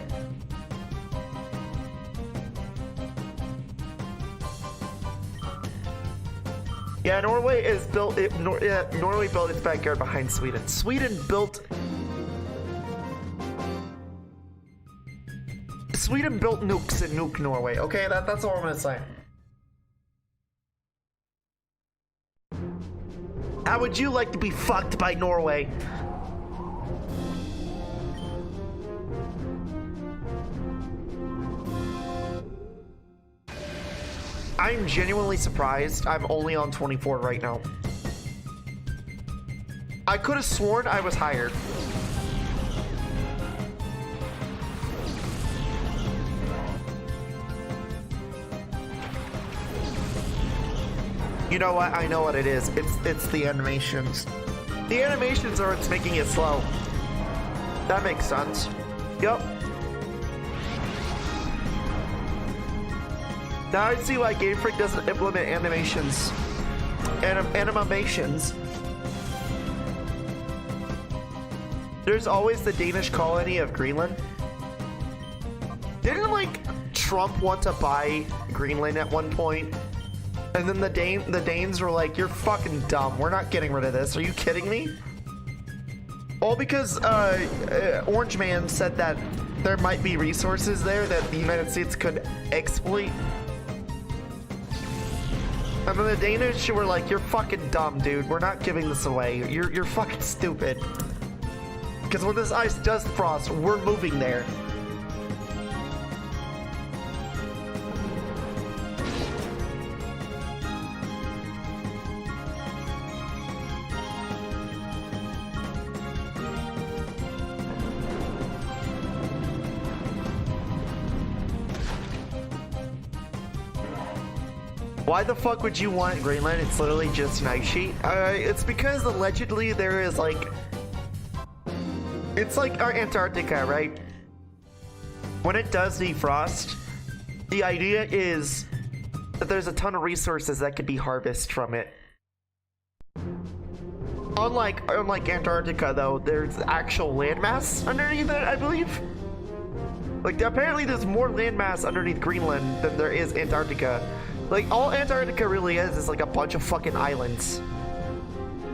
Yeah, Norway is built. Norway built its backyard behind Sweden. Sweden built nukes and nuke Norway. Okay, that's all I'm gonna say. How would you like to be fucked by Norway? I'm genuinely surprised I'm only on 24 right now. I could have sworn I was higher. You know what? I know what it is. It's the animations. The animations are what's making it slow. That makes sense. Yup. Now I see why Game Freak doesn't implement animations. Animations. There's always the Danish colony of Greenland. Didn't like Trump want to buy Greenland at one point? And then the Danes were like, "You're fucking dumb. We're not getting rid of this. Are you kidding me?" All because Orange Man said that there might be resources there that the United States could exploit. And then the Danish were like, "You're fucking dumb, dude. We're not giving this away. You're fucking stupid." Because when this ice does frost, we're moving there. Why the fuck would you want Greenland? It's literally just an ice sheet. It's because allegedly there is like... It's like our Antarctica, right? When it does defrost, the idea is that there's a ton of resources that could be harvested from it. Unlike Antarctica though, there's actual landmass underneath it, I believe. Like apparently there's more landmass underneath Greenland than there is Antarctica. Like, all Antarctica really is like a bunch of fucking islands.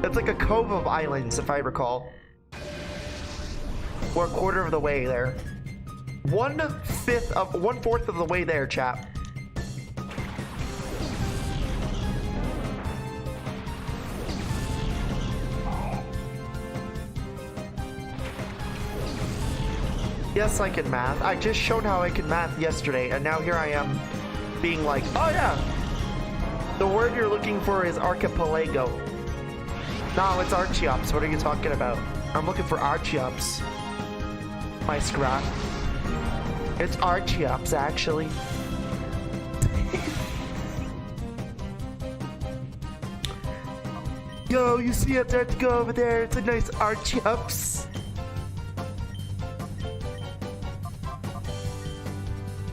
It's like a cove of islands, if I recall. We're a quarter of the way there. 1/4 of the way there, chap. Yes, I can math. I just showed how I can math yesterday, and now here I am. Being like, oh yeah, the word you're looking for is archipelago. No, it's Archeops. What are you talking about? I'm looking for Archeops. My scrap. It's Archeops, actually. Yo, you see Antarctica over there? It's a nice Archeops.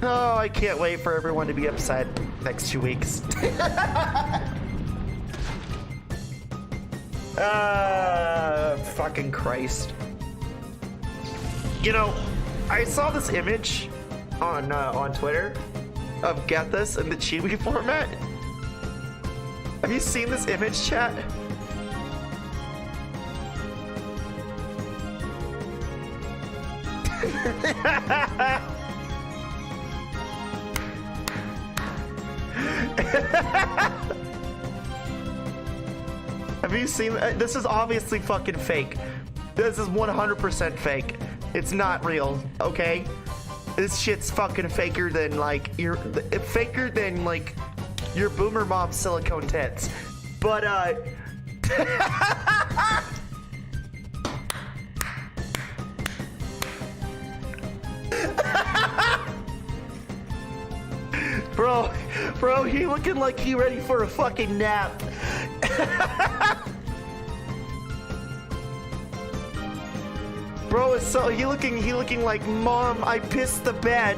Oh, I can't wait for everyone to be upset next 2 weeks. fucking Christ. You know, I saw this image on Twitter of Get This in the chibi format. Have you seen this image, chat? Have you seen this? Is obviously fucking fake. This is 100% fake. It's not real, okay? This shit's fucking faker than like your boomer mom's silicone tits. But Bro, he looking like he ready for a fucking nap. Bro, is so he looking like, Mom, I pissed the bed.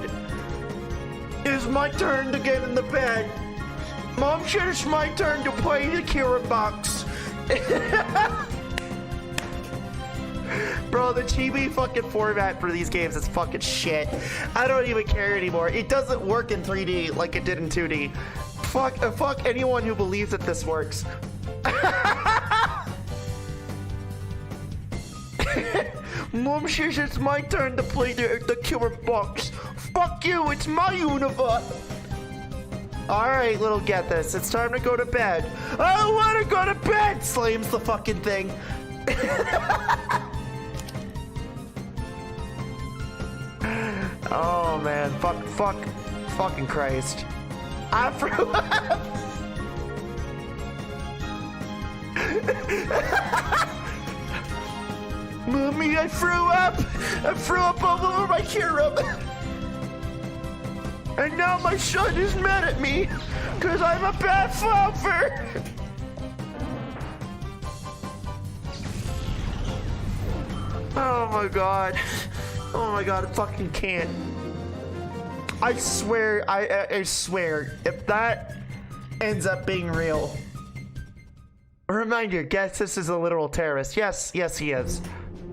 It's my turn to get in the bed. Mom said it's my turn to play the Kira box. Bro, the chibi fucking format for these games is fucking shit. I don't even care anymore. It doesn't work in 3D like it did in 2D. Fuck anyone who believes that this works. Mom says it's my turn to play the killer box. Fuck you, it's my universe. Alright, little Get This. It's time to go to bed. I don't want to go to bed, slams the fucking thing. Oh man, fucking Christ. I threw up. Mommy, I threw up. I threw up all over my hero. And now my son is mad at me because I'm a bad father. Oh my god. Oh my god, I fucking can't. I swear, I swear, if that ends up being real. A reminder, Get This is a literal terrorist. Yes, he is.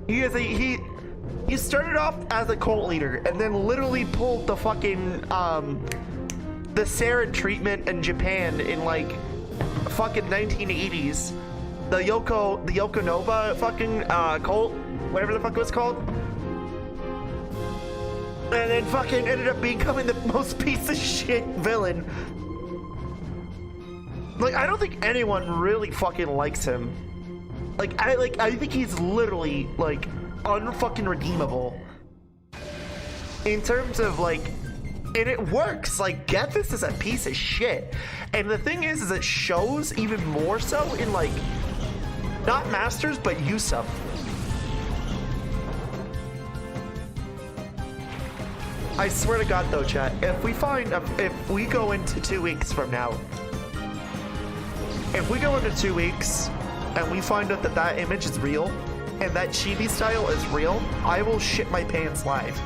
He started off as a cult leader and then literally pulled the fucking the sarin treatment in Japan in like fucking 1980s. The Yoko Nova fucking cult, whatever the fuck it was called. And then fucking ended up becoming the most piece of shit villain. Like, I don't think anyone really fucking likes him. I think he's literally like unfucking redeemable. In terms of like, and it works. Like, Get This is a piece of shit. And the thing is it shows even more so in like, not Masters, but Yusa. I swear to God though, chat, if we go into 2 weeks from now, if we go into 2 weeks and we find out that that image is real and that chibi style is real, I will shit my pants live.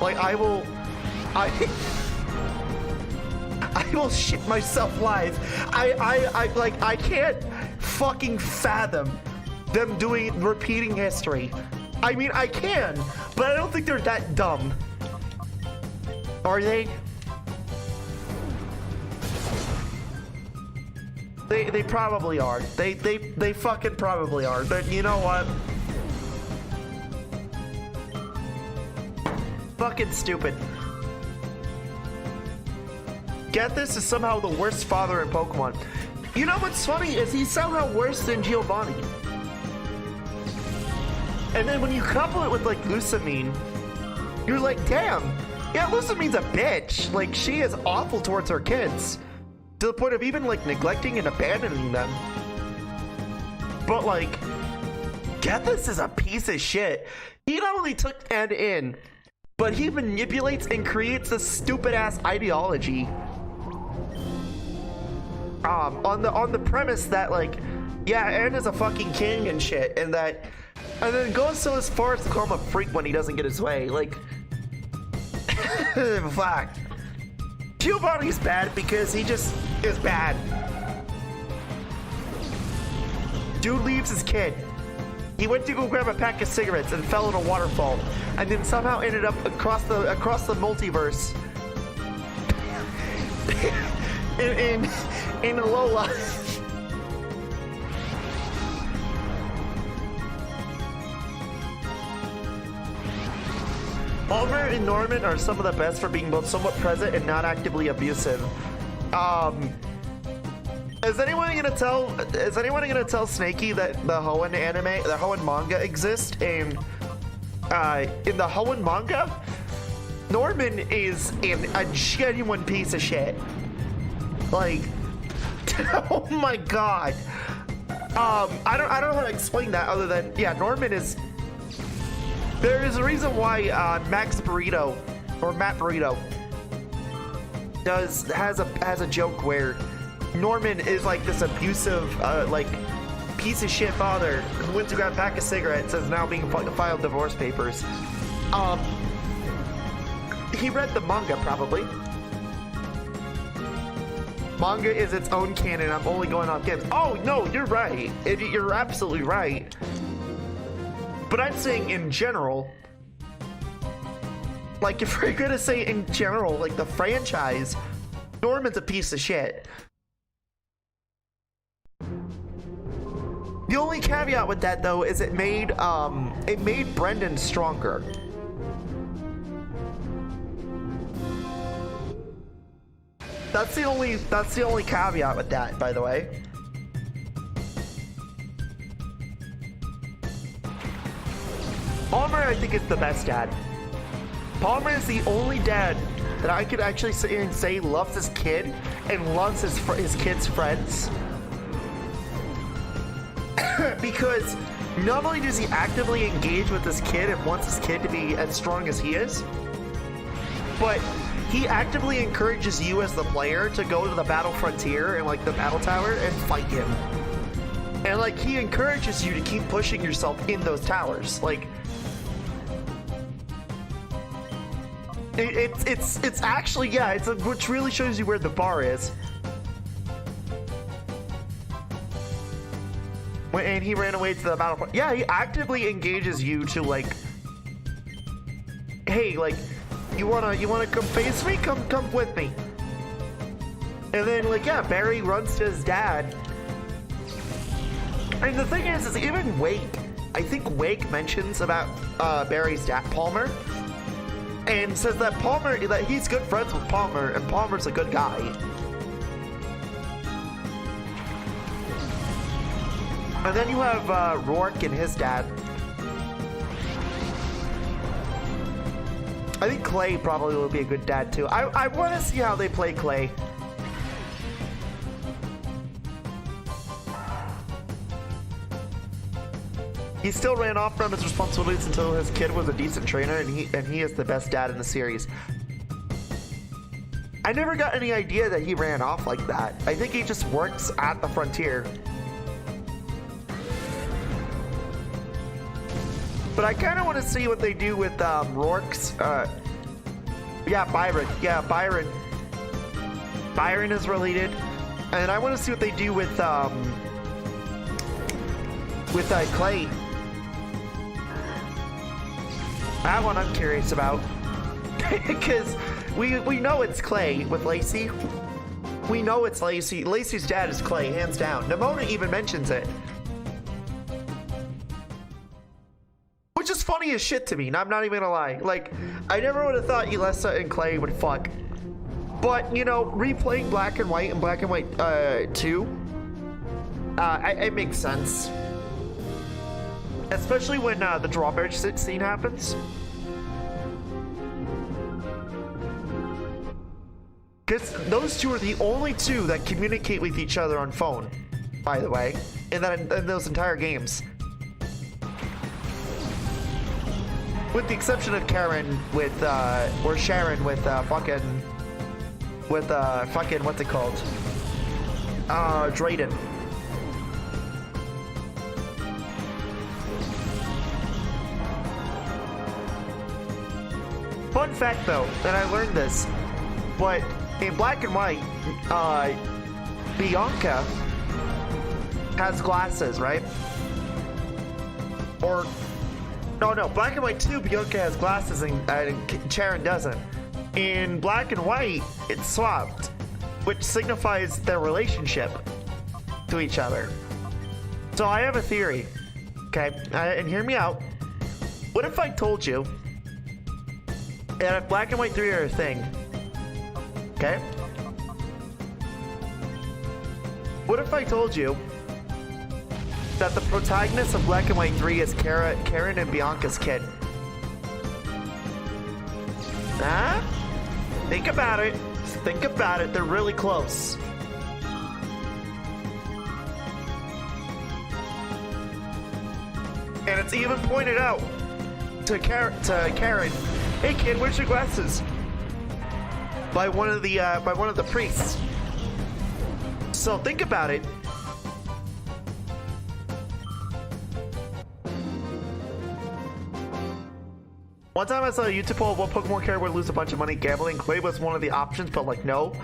Like, I will shit myself live. I can't fucking fathom them repeating history. I mean, I can, but I don't think they're that dumb. Are they? They probably are. They fucking probably are. But you know what? Fucking stupid. Get This is somehow the worst father in Pokemon. You know what's funny is he's somehow worse than Giovanni. And then when you couple it with like Lusamine, you're like, damn. Yeah, Lusamine's a bitch. Like, she is awful towards her kids. To the point of even, like, neglecting and abandoning them. But, like, Get This is a piece of shit. He not only took Ed in, but he manipulates and creates this stupid-ass ideology. On the premise that, like, yeah, Ed is a fucking king and shit, and then goes so as far as to call him a freak when he doesn't get his way. Like, fuck. Giovanni's bad because he just is bad. Dude leaves his kid. He went to go grab a pack of cigarettes and fell in a waterfall, and then somehow ended up across the multiverse in Lola. Palmer and Norman are some of the best for being both somewhat present and not actively abusive. Is anyone gonna tell Snakey that the Hoenn anime, the Hoenn manga exists? And in the Hoenn manga, Norman is a genuine piece of shit. Like, oh my god. I don't know how to explain that other than, yeah, Norman is. There is a reason why Matt Burrito has a joke where Norman is like this abusive, like piece of shit father who went to grab a pack of cigarettes and is now being filed divorce papers. He read the manga probably. Manga is its own canon. I'm only going off games. Oh no, you're right. You're absolutely right. But I'm saying in general, like if we're gonna say in general, like the franchise, Norman's a piece of shit. The only caveat with that though is it made Brendan stronger. That's the only caveat with that, by the way. Palmer, I think, is the best dad. Palmer is the only dad that I could actually sit here and say loves his kid and loves his kid's friends. Because not only does he actively engage with his kid and wants his kid to be as strong as he is, but he actively encourages you as the player to go to the battle frontier and like the battle tower and fight him. And like he encourages you to keep pushing yourself in those towers. Like it's actually, yeah, which really shows you where the bar is. And he ran away to the battle point. Yeah, he actively engages you to like, hey, like, you wanna come face me? Come with me. And then like, yeah, Barry runs to his dad. And the thing is even Wake, I think Wake mentions about Barry's dad, Palmer, and says that that he's good friends with Palmer, and Palmer's a good guy. And then you have Rourke and his dad. I think Clay probably would be a good dad too. I want to see how they play Clay. He still ran off from his responsibilities until his kid was a decent trainer, and he is the best dad in the series. I never got any idea that he ran off like that. I think he just works at the frontier. But I kind of want to see what they do with Rourke's. Yeah, Byron. Yeah, Byron. Byron is related, and I want to see what they do with Clay. That one I'm curious about, because we know it's Clay with Lacey. We know it's Lacey. Lacey's dad is Clay, hands down. Nimona even mentions it. Which is funny as shit to me, and I'm not even gonna lie. Like, I never would have thought Elessa and Clay would fuck. But, you know, replaying Black and White and Black and White 2, it makes sense. Especially when the drawbridge scene happens. Because those two are the only two that communicate with each other on phone, by the way, in those entire games. With the exception of Karen with, or Sharon with, fucking, what's it called? Drayden. Fun fact though, that I learned this, but in Black and White, Bianca has glasses, right? Or, no, black and white 2, Bianca has glasses and Charon doesn't. In black and white, it's swapped, which signifies their relationship to each other. So I have a theory, okay? And hear me out. What if I told you that if black and white 3 are a thing, okay? What if I told you that the protagonist of Black and White 3 is Karen and Bianca's kid? Huh? Think about it. Think about it. They're really close. And it's even pointed out to Karen, "Hey kid, where's your glasses?" By one of the priests. So think about it. One time I saw a YouTube poll of what Pokemon character would lose a bunch of money gambling. Clay was one of the options, but like, no.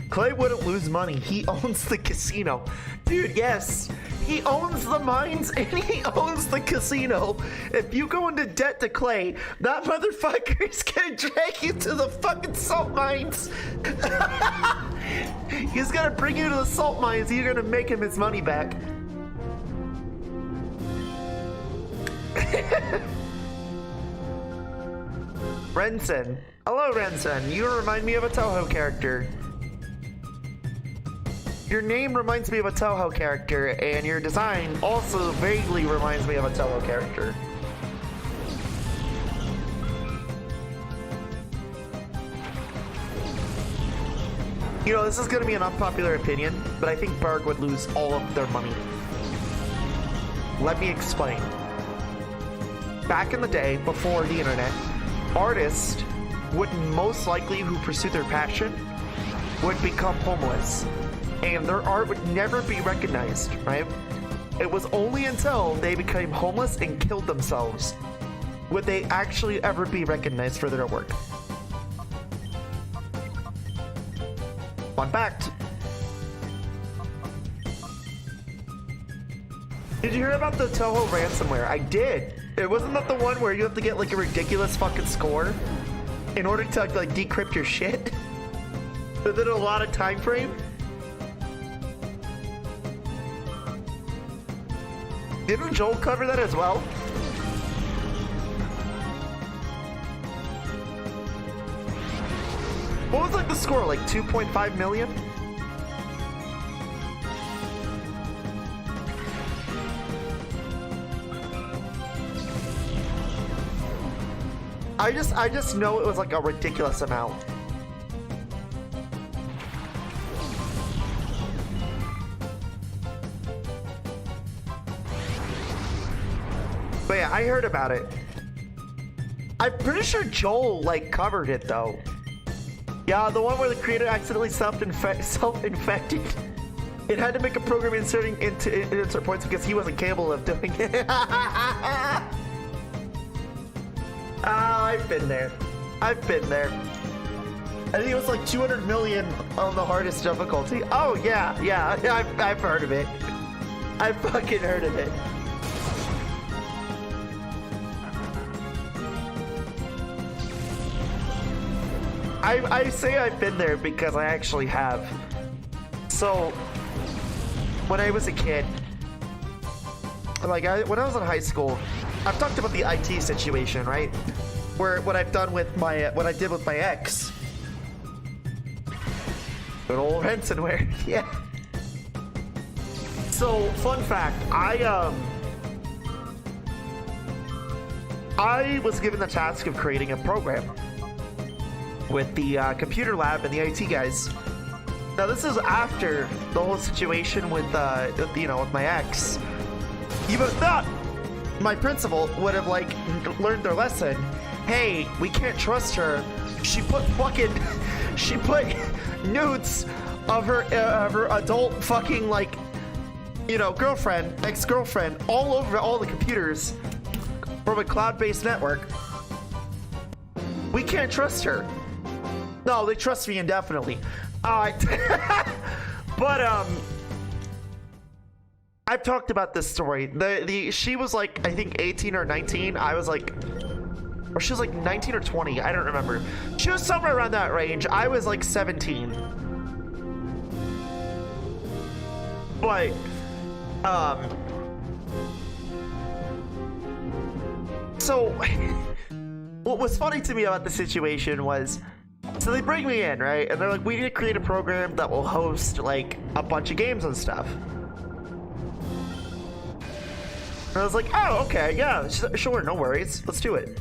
Clay wouldn't lose money. He owns the casino. Dude, yes. He owns the mines and he owns the casino. If you go into debt to Clay, that motherfucker's gonna drag you to the fucking salt mines. He's gonna bring you to the salt mines. You're gonna make him his money back. Rensen. Hello, Rensen. You remind me of a Toho character. Your name reminds me of a Toho character, and your design also vaguely reminds me of a Toho character. You know, this is going to be an unpopular opinion, but I think Berg would lose all of their money. Let me explain. Back in the day, before the internet, artists would most likely who pursue their passion would become homeless and their art would never be recognized, right? It was only until they became homeless and killed themselves would they actually ever be recognized for their work. Fun fact. Did you hear about the Toho ransomware? I did. It wasn't that the one where you have to get like a ridiculous fucking score in order to like decrypt your shit within a lot of time frame? Didn't Joel cover that as well? What was like the score? Like 2.5 million? I just know it was like a ridiculous amount. But yeah, I heard about it. I'm pretty sure Joel like covered it though. Yeah, the one where the creator accidentally self-infected. It had to make a program inserting insert points because he wasn't capable of doing it. I've been there. I've been there. I think it was like 200 million on the hardest difficulty. Oh yeah, I've heard of it. I've fucking heard of it. I say I've been there because I actually have. So, when I was a kid, like when I was in high school, I've talked about the IT situation, right? Where what I've done with my what I did with my ex. Good old ransomware, yeah. So, fun fact, I was given the task of creating a program with the computer lab and the IT guys. Now this is after the whole situation with with my ex. You would have thought my principal would have like learned their lesson. Hey, we can't trust her. She put nudes of her adult fucking like girlfriend, ex-girlfriend all over all the computers from a cloud-based network. We can't trust her. No, they trust me indefinitely. But I've talked about this story. She was like, I think 18 or 19. I was like, or she was like 19 or 20. I don't remember. She was somewhere around that range. I was like 17. But, so what was funny to me about the situation was, so they bring me in, right? And they're like, we need to create a program that will host like a bunch of games and stuff. And I was like, oh, okay, yeah, sure, no worries. Let's do it.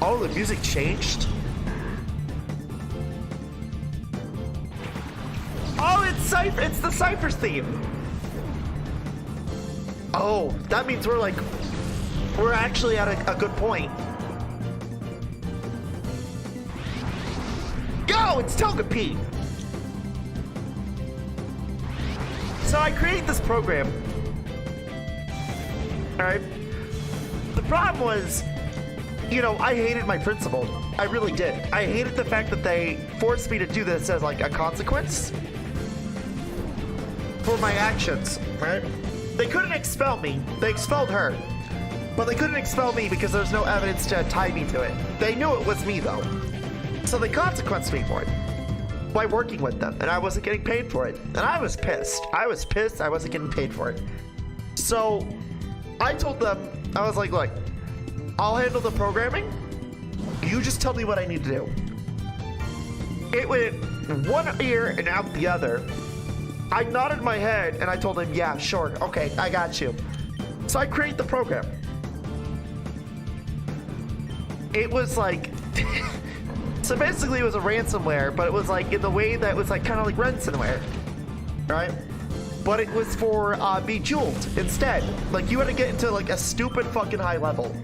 Oh, the music changed? Oh, it's the Cypher's theme. Oh, that means we're actually at a good point. Yo, it's Togepi! So I create this program. Alright? The problem was, you know, I hated my principal. I really did. I hated the fact that they forced me to do this as like a consequence for my actions, right? They couldn't expel me. They expelled her. But they couldn't expel me because there's no evidence to tie me to it. They knew it was me though. So they consequenced me for it by working with them, and I wasn't getting paid for it. And I was pissed. I was pissed I wasn't getting paid for it. So I told them, I was like, look, I'll handle the programming. You just tell me what I need to do. It went one ear and out the other. I nodded my head and I told him, yeah, sure, okay, I got you. So I create the program. It was like, so basically it was a ransomware, but it was like in the way that was like kind of like ransomware, right? But it was for Bejeweled instead. Like you had to get into like a stupid fucking high level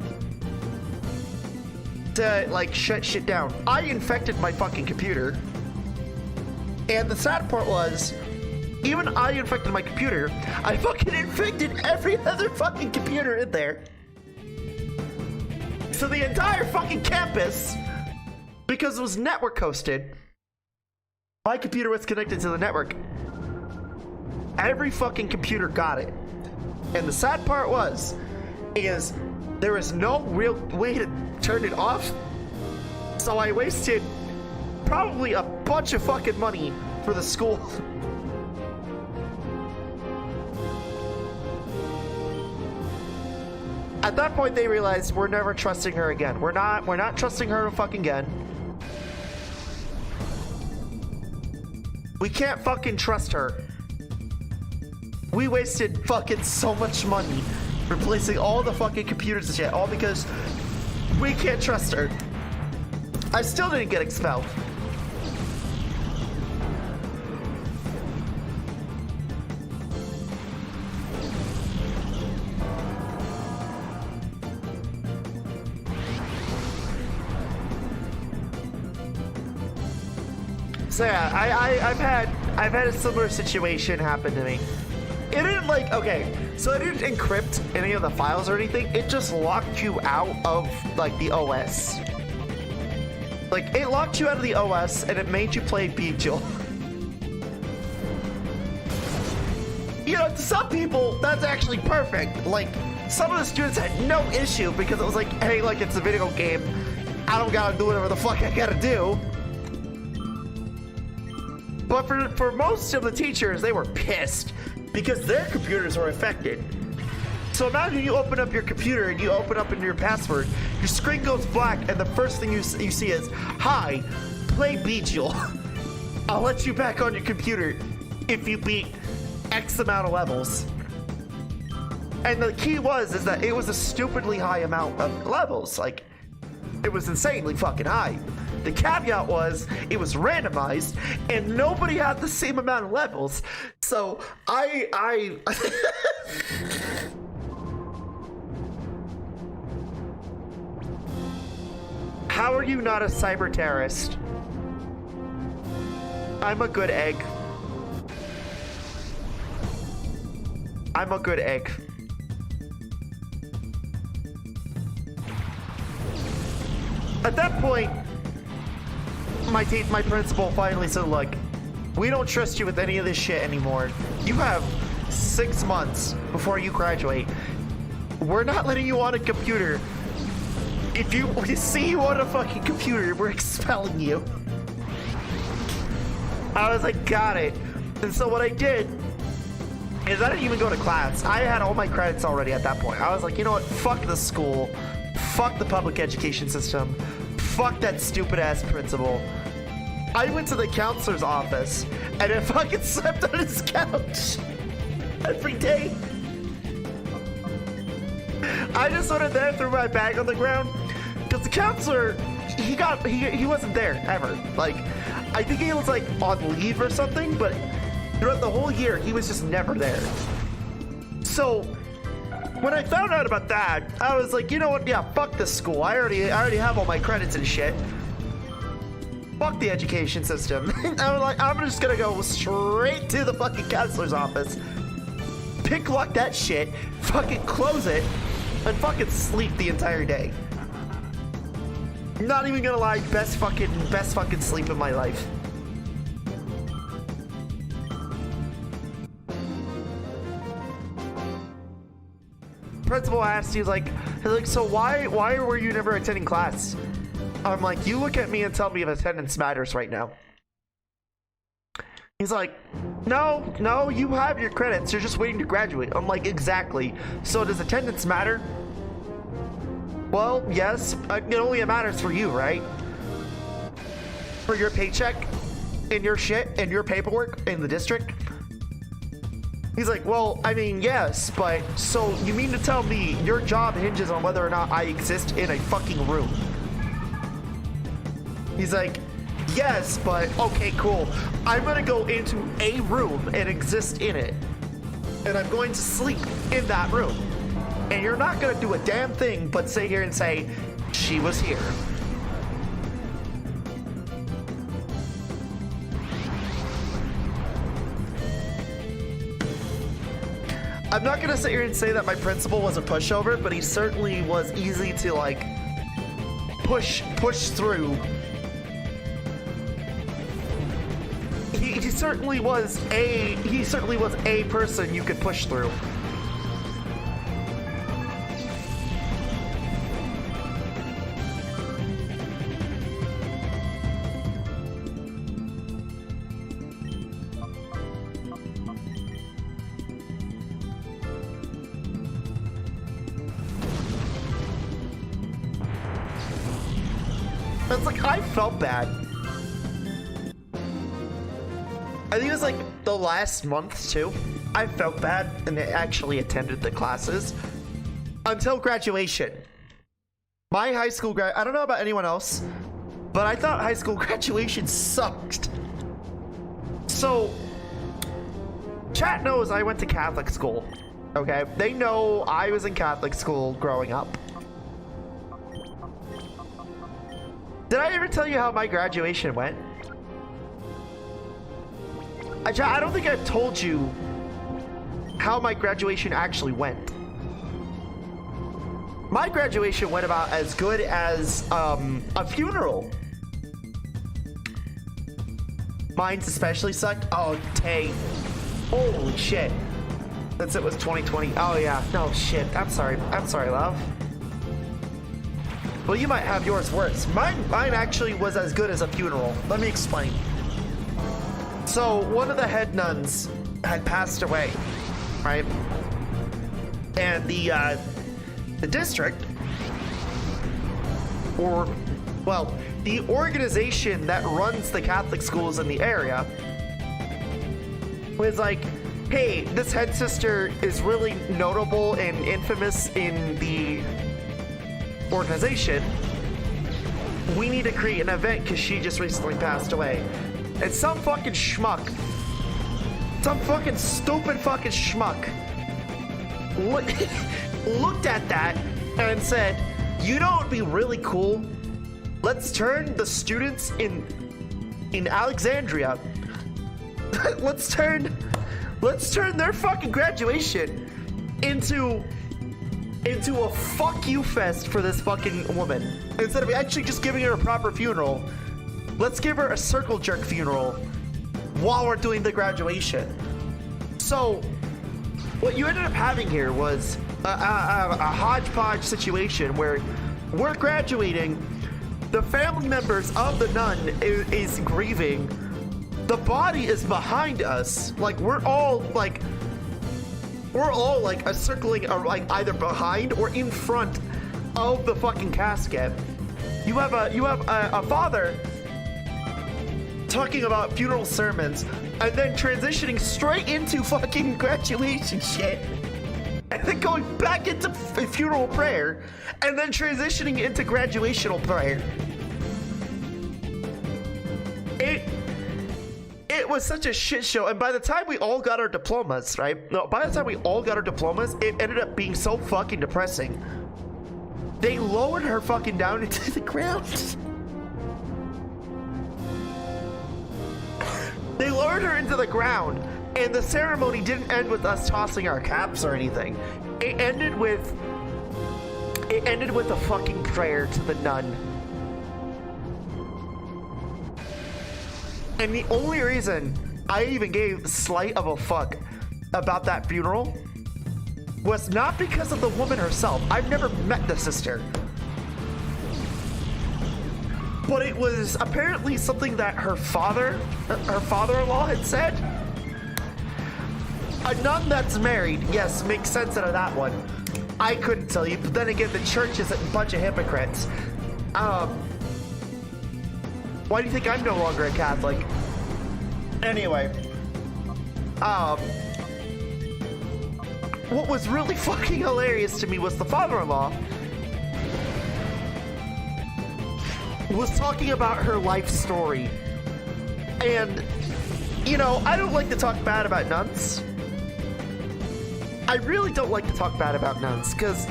to like shut shit down. I infected my fucking computer. And the sad part was, even I infected my computer, I fucking infected every other fucking computer in there. So the entire fucking campus, because it was network hosted, my computer was connected to the network. Every fucking computer got it. And the sad part is there was no real way to turn it off. So I wasted probably a bunch of fucking money for the school. At that point, they realized we're never trusting her again. We're not trusting her fucking again. We can't fucking trust her. We wasted fucking so much money replacing all the fucking computers and shit, all because we can't trust her. I still didn't get expelled. So yeah, I've had a similar situation happen to me. It didn't like, okay, so it didn't encrypt any of the files or anything. It just locked you out of like the OS. Like it locked you out of the OS and it made you play Bejeweled. You know, to some people, that's actually perfect. Like some of the students had no issue because it was like, hey, like it's a video game. I don't gotta do whatever the fuck I gotta do. But for most of the teachers, they were pissed because their computers were affected. So imagine you open up your computer and you open up into your password, your screen goes black, and the first thing you see is, hi, play Bejeweled. I'll let you back on your computer if you beat X amount of levels. And the key is that it was a stupidly high amount of levels. Like, it was insanely fucking high. The caveat was it was randomized and nobody had the same amount of levels. So I How are you not a cyber terrorist? I'm a good egg. I'm a good egg. At that point, my principal finally said, look, we don't trust you with any of this shit anymore. You have 6 months before you graduate. We're not letting you on a computer. If we see you on a fucking computer, we're expelling you. I was like, got it. And so what I did is I didn't even go to class. I had all my credits already at that point. I was like, you know what? Fuck the school. Fuck the public education system. Fuck that stupid ass principal. I went to the counselor's office and I fucking slept on his couch every day. I just went in there, threw my bag on the ground, because the counselor, he wasn't there ever. Like, I think he was like on leave or something, but throughout the whole year, he was just never there. So when I found out about that, I was like, you know what? Yeah, fuck this school. I already have all my credits and shit. Fuck the education system. I was like, I'm just gonna go straight to the fucking counselor's office, pick lock that shit, fucking close it, and fucking sleep the entire day. Not even gonna lie, best fucking sleep of my life. Principal asked, he's like, so why were you never attending class? I'm like, you look at me and tell me if attendance matters right now. He's like, no, you have your credits. You're just waiting to graduate. I'm like, exactly. So does attendance matter? Well, yes. It only matters for you, right? For your paycheck and your shit and your paperwork in the district. He's like, well, I mean, yes, but so you mean to tell me your job hinges on whether or not I exist in a fucking room? He's like, yes, but okay, cool. I'm gonna go into a room and exist in it. And I'm going to sleep in that room. And you're not gonna do a damn thing but sit here and say, she was here. I'm not gonna sit here and say that my principal was a pushover, but he certainly was easy to like push through. He certainly was a person you could push through. It's like, I felt bad. I think it was like the last month too. I felt bad and I actually attended the classes until graduation. My high school I don't know about anyone else, but I thought high school graduation sucked. So, chat knows I went to Catholic school, okay? They know I was in Catholic school growing up. Did I ever tell you how my graduation went? I don't think I've told you how my graduation actually went. My graduation went about as good as a funeral. Mine's especially sucked. Oh, Tay. Holy shit. Since it was 2020. Oh, yeah. No, shit. I'm sorry, love. Well, you might have yours worse. Mine actually was as good as a funeral. Let me explain. So, one of the head nuns had passed away, right? And the district, or, well, the organization that runs the Catholic schools in the area was like, hey, this head sister is really notable and infamous in the organization. We need to create an event because she just recently passed away. And some fucking schmuck, some fucking stupid fucking schmuck looked at that and said, you know what would be really cool? Let's turn the students in Alexandria, let's turn their fucking graduation into a fuck you fest for this fucking woman. Instead of actually just giving her a proper funeral, let's give her a circle jerk funeral while we're doing the graduation. So what you ended up having here was a hodgepodge situation where we're graduating, the family members of the nun is grieving, the body is behind us, like we're all like circling, or like either behind or in front of the fucking casket. You have a father talking about funeral sermons and then transitioning straight into fucking graduation shit, and then going back into funeral prayer, and then transitioning into graduational prayer. It was such a shit show, and by the time we all got our diplomas, right? No, by the time we all got our diplomas, it ended up being so fucking depressing. They lowered her fucking down into the ground. They lowered her into the ground, and the ceremony didn't end with us tossing our caps or anything. It ended with a fucking prayer to the nun. And the only reason I even gave slight of a fuck about that funeral was not because of the woman herself. I've never met the sister. But it was apparently something that her father-in-law had said. A nun that's married, yes, makes sense out of that one. I couldn't tell you, but then again, the church is a bunch of hypocrites. Why do you think I'm no longer a Catholic? Anyway, what was really fucking hilarious to me was the father-in-law was talking about her life story. And, you know, I don't like to talk bad about nuns. I really don't like to talk bad about nuns, because,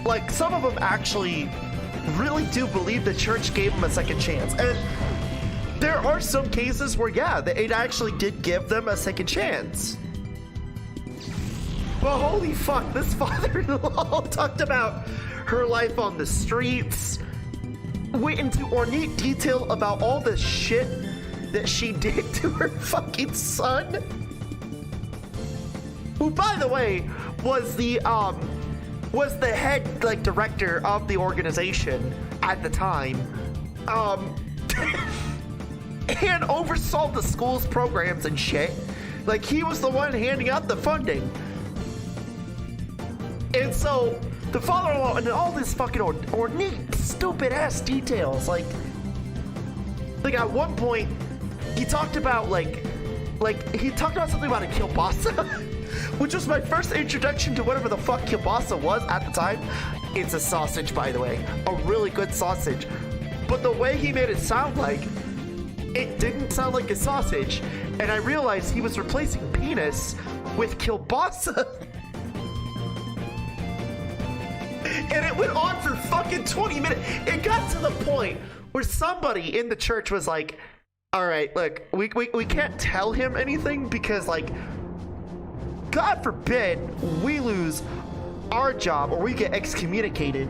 like, some of them actually really do believe the church gave them a second chance. And there are some cases where, yeah, it actually did give them a second chance. But holy fuck, this father-in-law talked about her life on the streets, went into ornate detail about all the shit that she did to her fucking son, who, by the way, was the head, like, director of the organization at the time, and oversaw the school's programs and shit. Like, he was the one handing out the funding. And so the father-in-law and all this fucking ornate, stupid-ass details, like at one point, he talked about, he talked about something about a kielbasa, which was my first introduction to whatever the fuck kielbasa was at the time. It's a sausage, by the way. A really good sausage. But the way he made it sound like, it didn't sound like a sausage. And I realized he was replacing penis with kielbasa. And it went on for fucking 20 minutes. It got to the point where somebody in the church was like, all right, look, we can't tell him anything because, like, God forbid we lose our job or we get excommunicated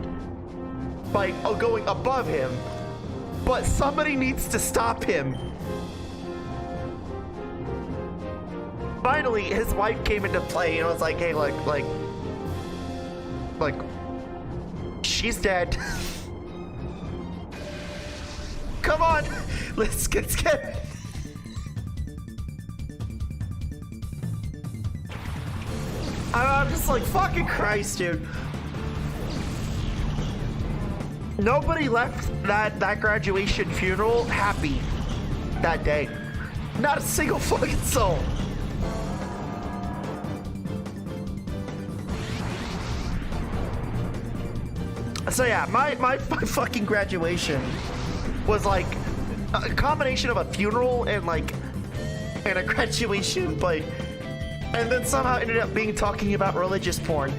by going above him. But somebody needs to stop him. Finally, his wife came into play and was like, hey, look, like, she's dead. Come on, let's get it. I'm just like, fucking Christ, dude. Nobody left that graduation funeral happy that day. Not a single fucking soul. So yeah, my fucking graduation was like a combination of a funeral and a graduation, but and then somehow ended up being talking about religious porn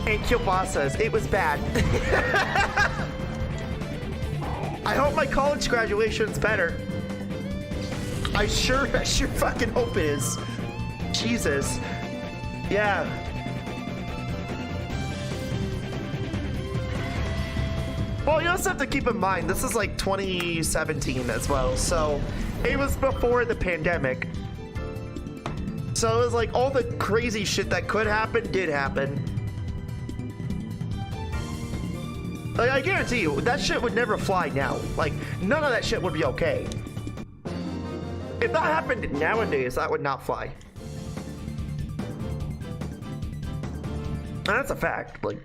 and kielbasas. It was bad. I hope my college graduation's better. I sure fucking hope it is. Jesus. Yeah. Well, you also have to keep in mind, this is like 2017 as well, so it was before the pandemic. So it was like all the crazy shit that could happen did happen. Like, I guarantee you, that shit would never fly now. Like, none of that shit would be okay. If that happened nowadays, that would not fly. And that's a fact, like.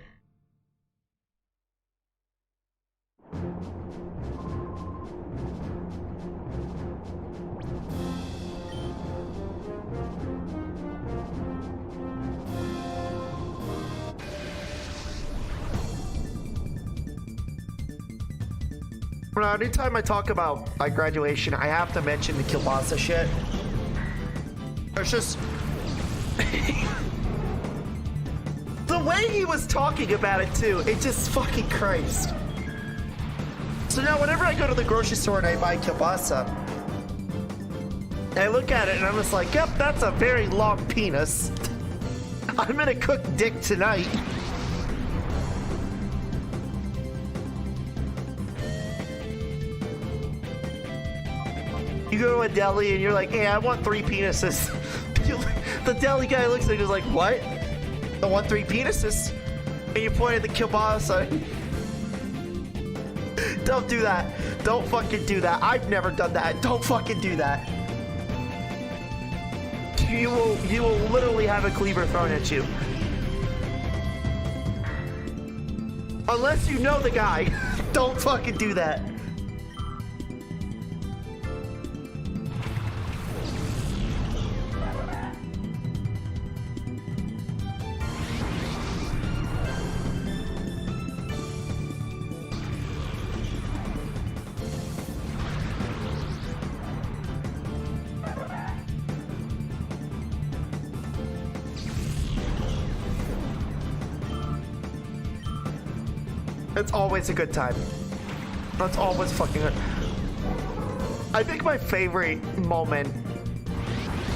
Anytime I talk about my graduation, I have to mention the kielbasa shit. It's just... the way he was talking about it too, it just fucking Christ. So now whenever I go to the grocery store and I buy kielbasa, I look at it and I'm just like, yep, that's a very long penis. I'm gonna cook dick tonight. You go to a deli and you're like, hey, I want 3 penises. The deli guy looks at you and is like, what? I want 3 penises. And you point at the kielbasa. Don't do that. Don't fucking do that. I've never done that. Don't fucking do that. You will literally have a cleaver thrown at you. Unless you know the guy. Don't fucking do that. It's always a good time. That's always fucking good. I think my favorite moment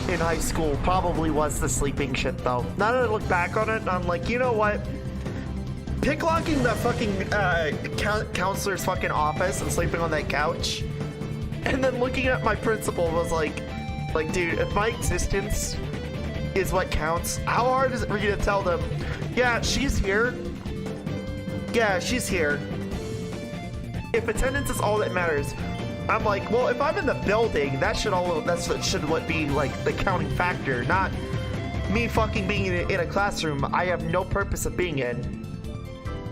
in high school probably was the sleeping shit, though. Now that I look back on it, I'm like, you know what? Picklocking the fucking counselor's fucking office and sleeping on that couch, and then looking at my principal was like, dude, if my existence is what counts, how hard is it for you to tell them, yeah, she's here? Yeah, she's here. If attendance is all that matters, I'm like, well, if I'm in the building, that's what should be like the counting factor, not me fucking being in a classroom I have no purpose of being in.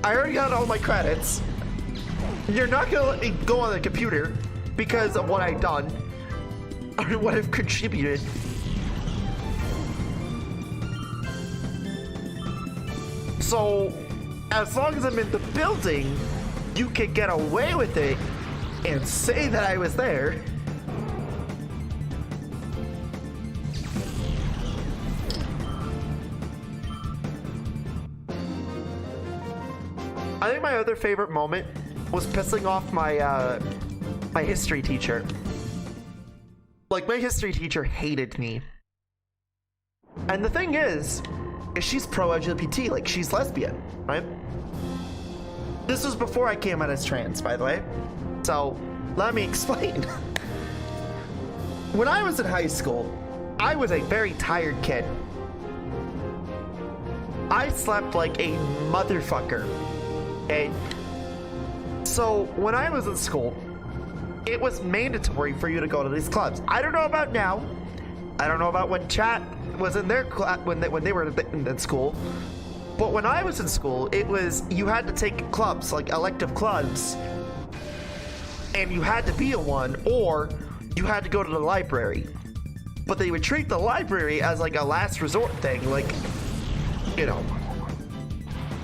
I already got all my credits. You're not gonna let me go on the computer because of what I've done or what I've contributed. So, as long as I'm in the building, you can get away with it and say that I was there. I think my other favorite moment was pissing off my my history teacher. Like, my history teacher hated me. And the thing is she's pro-LGBT, like, she's lesbian, right? This was before I came out as trans, by the way. So, let me explain. When I was in high school, I was a very tired kid. I slept like a motherfucker. Okay? So, when I was in school, it was mandatory for you to go to these clubs. I don't know about now. I don't know about when chat was in their class, when they were in school. But when I was in school, it was, you had to take clubs, like elective clubs, and you had to be in one, or you had to go to the library. But they would treat the library as like a last resort thing, like, you know.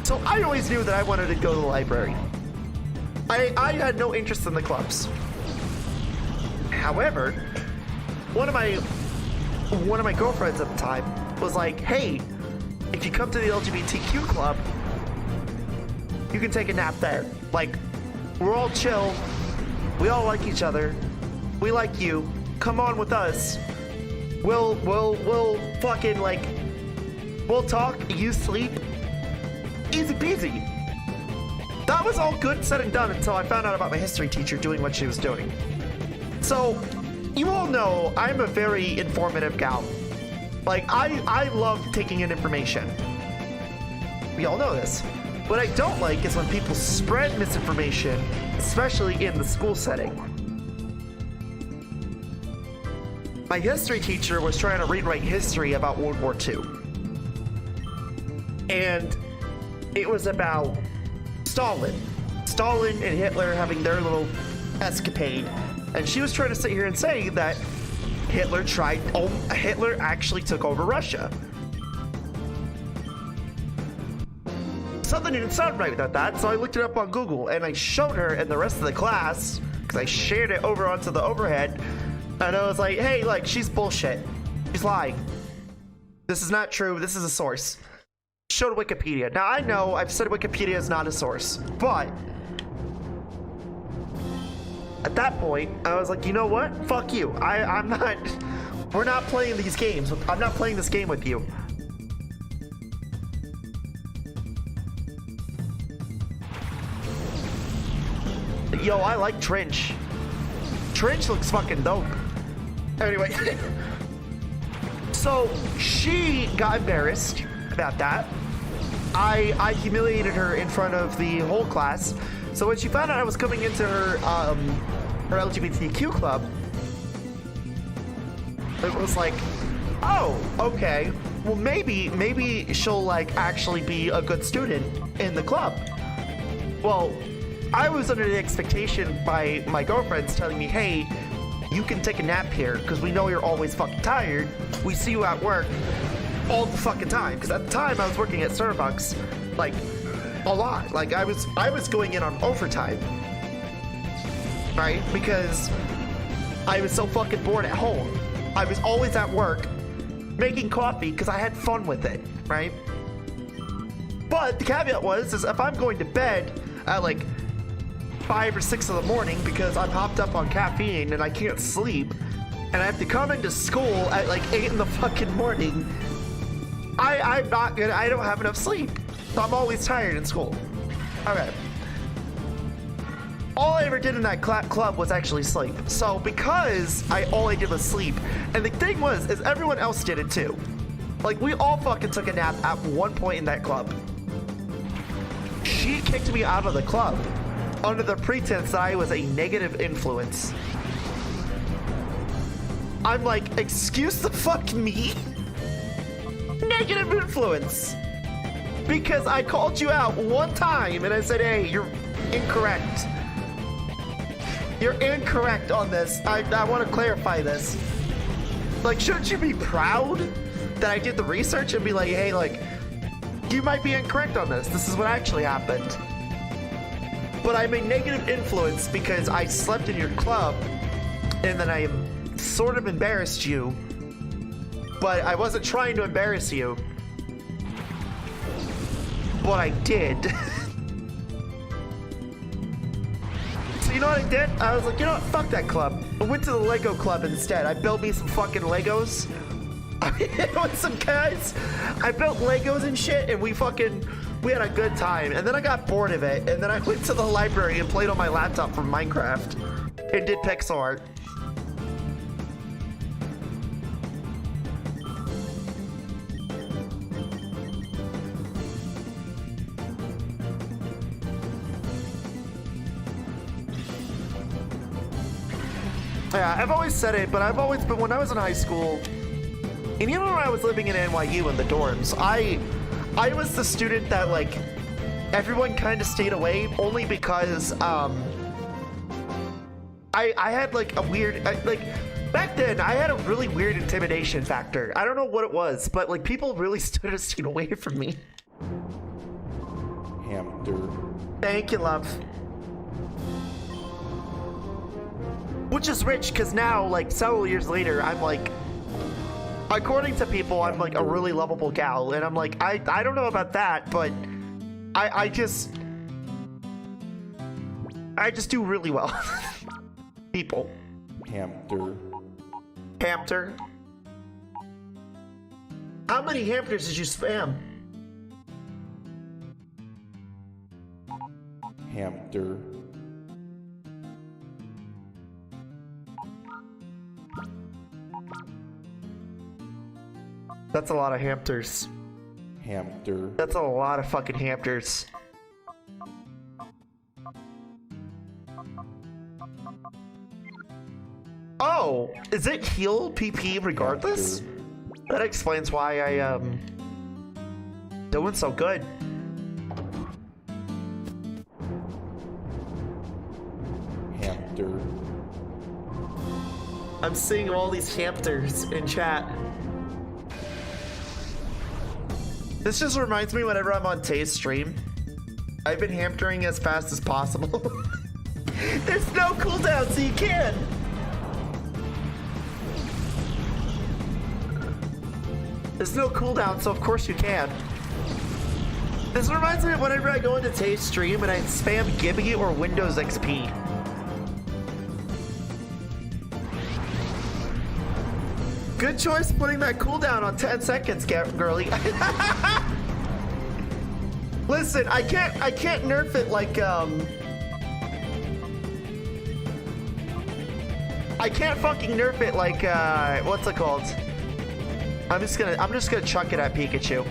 So I always knew that I wanted to go to the library. I had no interest in the clubs. However, one of my girlfriends at the time was like, hey, if you come to the LGBTQ club, you can take a nap there. Like, we're all chill. We all like each other. We like you. Come on with us. We'll fucking, like, we'll talk, you sleep. Easy peasy. that was all good said and done until I found out about my history teacher doing what she was doing. So, you all know I'm a very informative gal. Like, I love taking in information. We all know this. What I don't like is when people spread misinformation, especially in the school setting. My history teacher was trying to rewrite history about World War II. And it was about Stalin. Stalin and Hitler having their little escapade. And she was trying to sit here and say that Hitler actually took over Russia. Something didn't sound right with that, so I looked it up on Google and I showed her and the rest of the class, because I shared it over onto the overhead, and I was like, hey, like, she's bullshit. She's lying. This is not true. This is a source. Showed Wikipedia. Now, I know I've said Wikipedia is not a source, but at that point, I was like, you know what? Fuck you. I'm not... We're not playing these games. I'm not playing this game with you. Yo, I like Trench. Trench looks fucking dope. Anyway. So, she got embarrassed about that. I humiliated her in front of the whole class. So when she found out I was coming into her LGBTQ club, it was like, oh, okay. Well, maybe she'll like actually be a good student in the club. Well, I was under the expectation by my girlfriends telling me, hey, you can take a nap here because we know you're always fucking tired. We see you at work all the fucking time. Because at the time I was working at Starbucks, like, a lot. Like, I was going in on overtime. Right? Because I was so fucking bored at home. I was always at work making coffee because I had fun with it, right? But the caveat was, is if I'm going to bed at like 5 or 6 in the morning because I'm hopped up on caffeine and I can't sleep, and I have to come into school at like 8 in the fucking morning, I'm not gonna, I don't have enough sleep. So I'm always tired in school. Okay. All I ever did in that club was actually sleep. So because all I did was sleep, and the thing was, is everyone else did it too. Like, we all fucking took a nap at one point in that club. She kicked me out of the club under the pretense that I was a negative influence. I'm like, excuse the fuck me? Negative influence. Because I called you out one time and I said, hey, you're incorrect. You're incorrect on this. I want to clarify this. Like, shouldn't you be proud that I did the research and be like, hey, like, you might be incorrect on this. This is what actually happened. But I'm a negative influence because I slept in your club and then I sort of embarrassed you. But I wasn't trying to embarrass you. But I did. So you know what I did? I was like, you know what? Fuck that club. I went to the Lego club instead. I built me some fucking Legos. With some guys. I built Legos and shit, and we had a good time. And then I got bored of it, and then I went to the library and played on my laptop from Minecraft. And did pixel art. Yeah, I've always said it, but when I was in high school, and even when I was living in NYU in the dorms, I was the student that, like, everyone kind of stayed away only because, I had, like, a weird, back then, I had a really weird intimidation factor. I don't know what it was, but, like, people really stayed away from me. Hamster. Thank you, love. Which is rich, because now, like, several years later, I'm like, according to people, I'm like a really lovable gal, and I'm like, I don't know about that, but I just do really well. People. Hamster. Hamster. How many hamsters did you spam? hamster, That's a lot of hamsters. hamster, That's a lot of fucking hamsters. Oh, is it heal PP regardless? hamster, That explains why I doing so good. hamster, I'm seeing all these hamsters in chat. This just reminds me whenever I'm on Tay's stream. I've been hamstering as fast as possible. There's no cooldown, so you can. There's no cooldown, so of course you can. This reminds me of whenever I go into Tay's stream and I spam Gibby or Windows XP. Good choice putting that cooldown on 10 seconds, girly. Listen, I can't nerf it like I can't fucking nerf it like what's it called? I'm just gonna chuck it at Pikachu.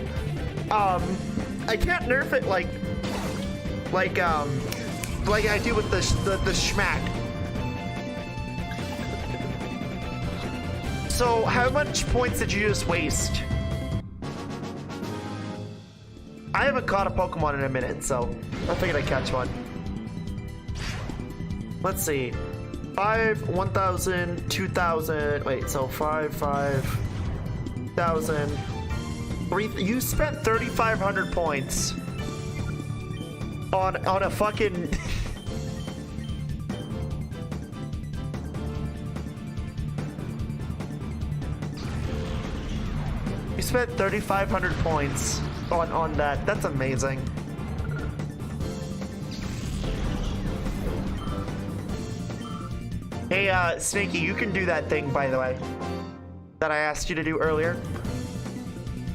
I can't nerf it like I do with the schmack. So how much points did you just waste? I haven't caught a Pokemon in a minute, so I figured I'd catch one. Let's see. 5, 1,000, 2,000. Wait, so 5, 5,000. You spent 3,500 points on a fucking. You spent 3,500 points on that. That's amazing. Hey, Snaky, you can do that thing, by the way, that I asked you to do earlier.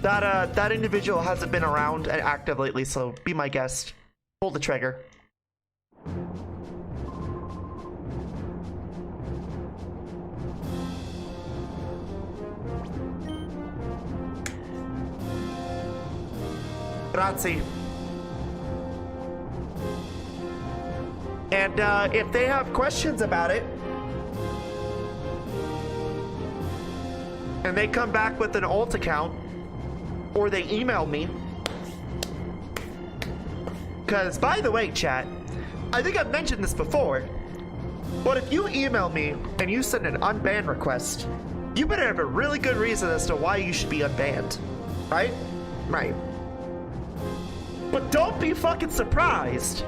That individual hasn't been around and active lately, so be my guest. Pull the trigger. Grazie. And if they have questions about it, and they come back with an alt account, or they email me, because by the way, chat, I think I've mentioned this before, but if you email me and you send an unbanned request, you better have a really good reason as to why you should be unbanned, right? Right. But don't be fucking surprised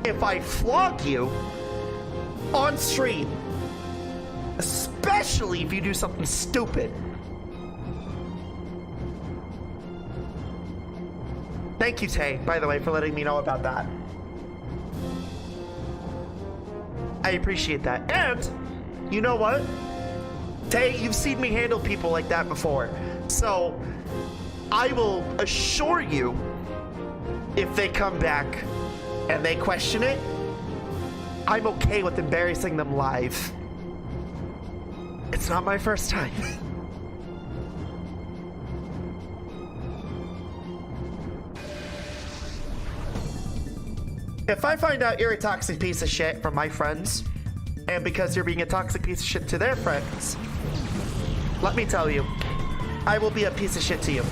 if I flog you on stream, especially if you do something stupid. Thank you, Tay, by the way, for letting me know about that. I appreciate that. And, you know what? Tay, you've seen me handle people like that before. So, I will assure you, if they come back and they question it, I'm okay with embarrassing them live. It's not my first time. If I find out you're a toxic piece of shit from my friends, and because you're being a toxic piece of shit to their friends, let me tell you, I will be a piece of shit to you.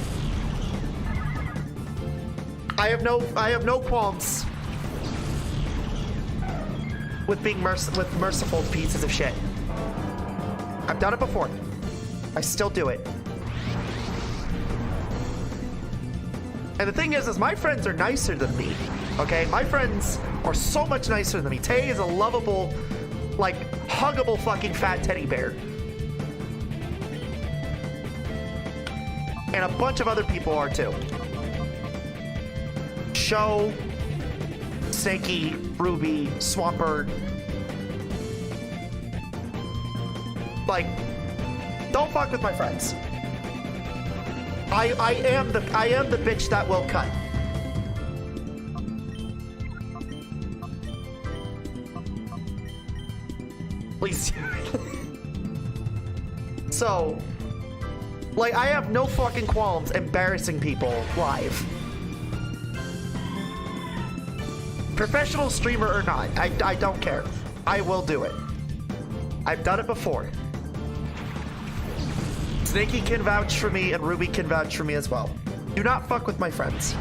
I have no qualms with being merciful pieces of shit. I've done it before. I still do it. And the thing is my friends are nicer than me. Okay, my friends are so much nicer than me. Tay is a lovable, like, huggable fucking fat teddy bear. And a bunch of other people are too. Show, Snaky, Ruby, Swampert. Like, don't fuck with my friends. I am the bitch that will cut. Please. So, like, I have no fucking qualms embarrassing people live. Professional streamer or not, I don't care. I will do it. I've done it before. Snaky can vouch for me and Ruby can vouch for me as well. Do not fuck with my friends.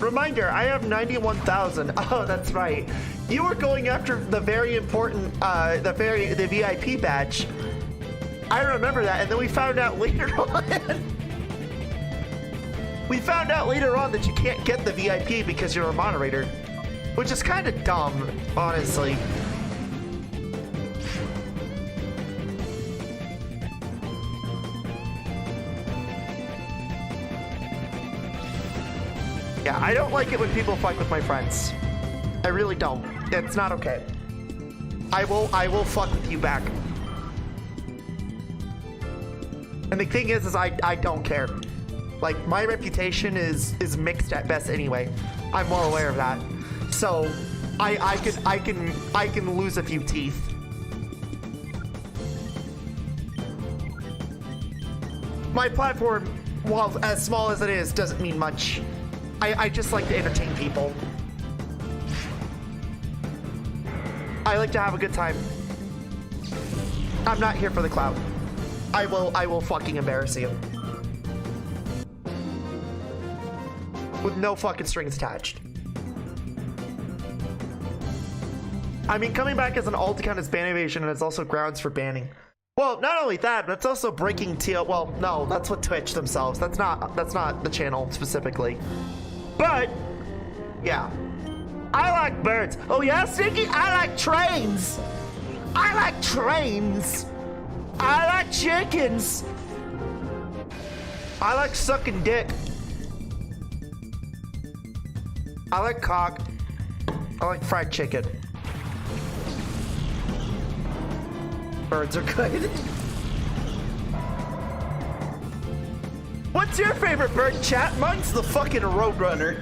Reminder, I have 91,000. Oh, that's right. You were going after the very important, the VIP badge. I remember that, and then we found out later on. We found out later on that you can't get the VIP because you're a moderator, which is kind of dumb, honestly. Yeah, I don't like it when people fight with my friends. I really don't. It's not okay. I will fuck with you back. And the thing is I don't care. Like, my reputation is mixed at best anyway. I'm well aware of that. So I can lose a few teeth. My platform, while as small as it is, doesn't mean much. I just like to entertain people. I like to have a good time. I'm not here for the clout. I will fucking embarrass you. With no fucking strings attached. I mean, coming back as an alt account is ban evasion, and it's also grounds for banning. Well, not only that, but it's also breaking TL. Well, no, that's what Twitch themselves. That's not the channel specifically. But yeah, I like birds. Oh yeah, Sticky? I like trains. I like trains. I like chickens. I like sucking dick. I like cock. I like fried chicken. Birds are good. What's your favorite bird, chat? Mine's the fucking Roadrunner.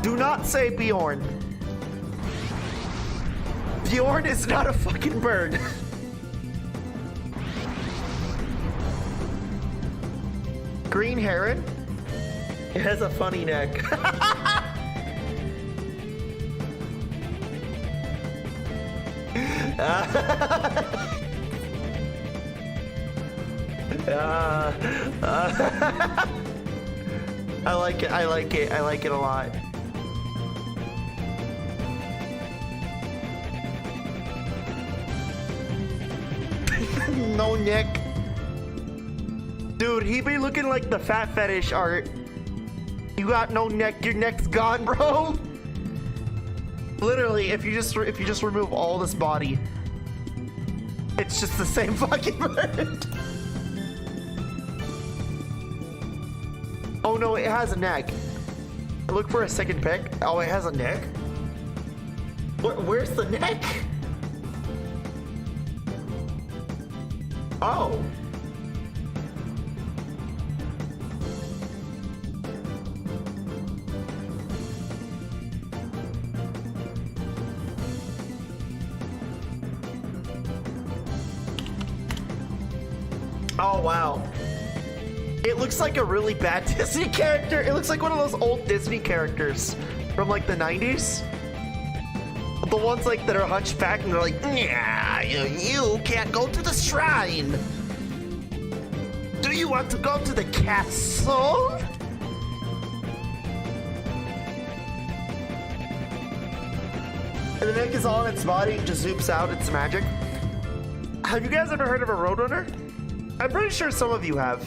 Do not say Bjorn. Bjorn is not a fucking bird. Green heron? It has a funny neck. I like it. I like it. I like it a lot. No neck. Dude, he be looking like the fat fetish art. You got no neck, your neck's gone, bro. Literally, if you just remove all this body, it's just the same fucking bird. Oh no, it has a neck. Look for a second pic. Oh, it has a neck. Where's the neck? Oh. Oh, wow. It looks like a really bad Disney character. It looks like one of those old Disney characters from like the 90s. The ones like that are hunchback and they're like, yeah, you can't go to the shrine. Do you want to go to the castle? And the neck is all in its body, just zoops out, it's magic. Have you guys ever heard of a Roadrunner? I'm pretty sure some of you have.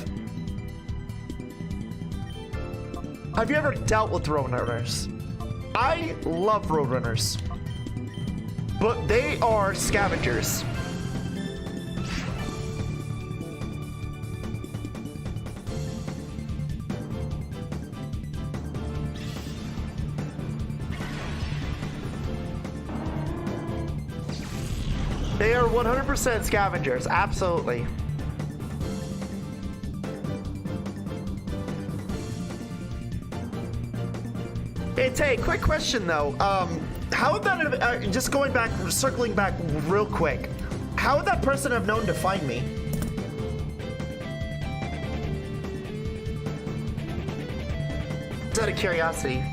Have you ever dealt with Roadrunners? I love Roadrunners. But they are scavengers. They are 100% scavengers, absolutely. Hey Tay, quick question though. How would that just going back, circling back real quick? How would that person have known to find me? Just out of curiosity.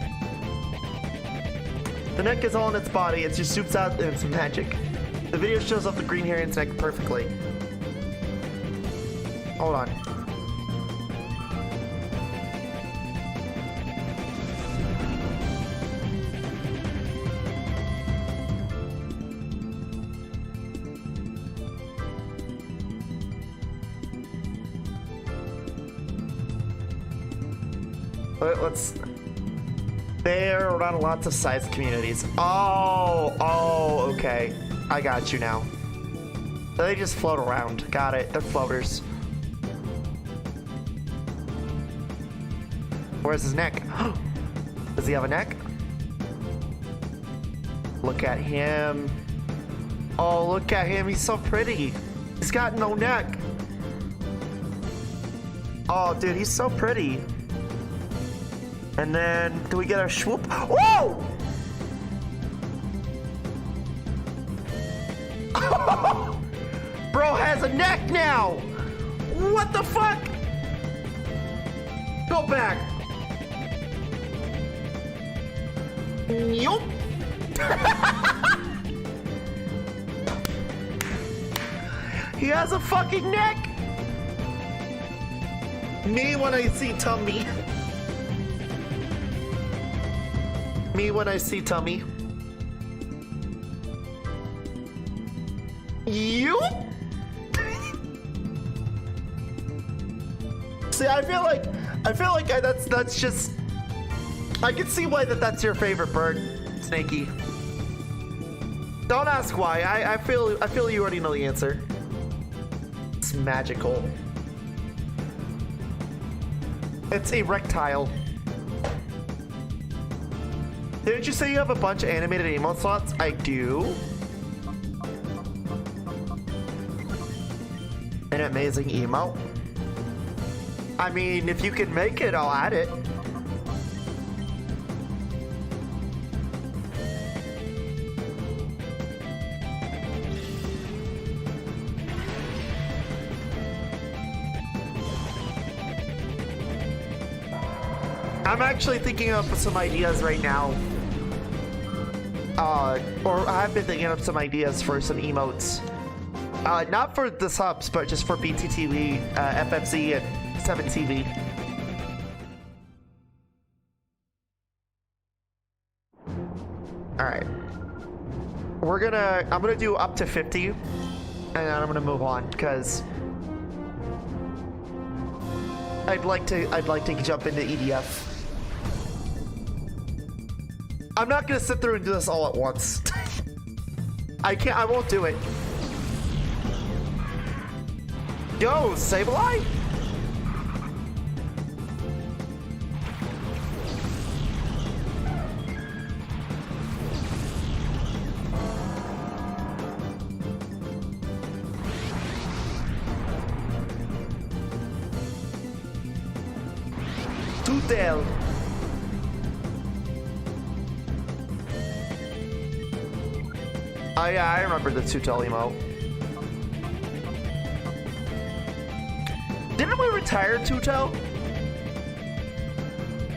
The neck is all in its body. It just swoops out and it's magic. The video shows off the green hair in its neck perfectly. Hold on. Let's. There are not lots of size communities. Oh, okay. I got you now. They just float around. Got it. They're floaters. Where's his neck? Does he have a neck? Look at him. Oh, look at him. He's so pretty. He's got no neck. Oh, dude, he's so pretty. And then, do we get our swoop? Whoa! Bro has a neck now! What the fuck? Go back. Yup. He has a fucking neck! Me when I see tummy. Me when I see tummy. You? See, I feel like that's just. I can see why that's your favorite bird, Snakey. Don't ask why. I feel you already know the answer. It's magical. It's a rectile. Didn't you say you have a bunch of animated emote slots? I do. An amazing emote. I mean, if you can make it, I'll add it. I'm actually thinking of some ideas right now. Or I've been thinking of some ideas for some emotes. Not for the subs, but just for BTTV, FFZ, and 7TV. Alright. I'm gonna do up to 50, and then I'm gonna move on, because I'd like to jump into EDF. I'm not gonna sit through and do this all at once. I won't do it. Go, Sableye! Two-tail. Oh yeah, I remember the two-tail emote. Didn't we retire two-tail?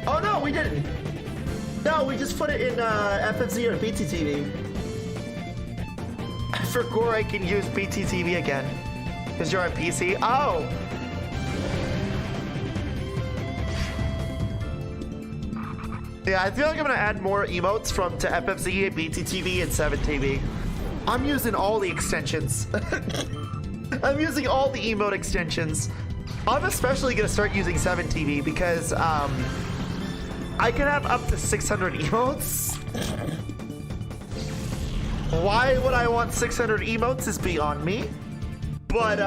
Oh no, we didn't. No, we just put it in FFZ or BTTV. For Gore, I can use BTTV again. Because you're on PC? Oh! Yeah, I feel like I'm gonna add more emotes to FFZ, BTTV, and 7TV. I'm using all the extensions. I'm using all the emote extensions. I'm especially gonna start using 7TV because I can have up to 600 emotes. Why would I want 600 emotes is beyond me. But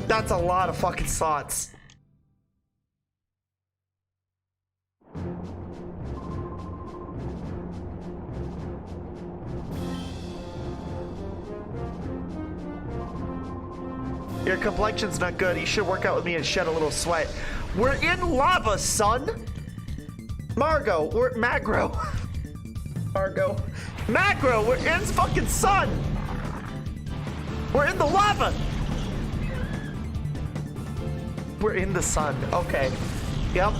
that's a lot of fucking thoughts. Your complexion's not good. You should work out with me and shed a little sweat. We're in lava, son. Margot, we're Magro. Margot. Magro, we're in fucking sun. We're in the lava. We're in the sun. Okay. Yep.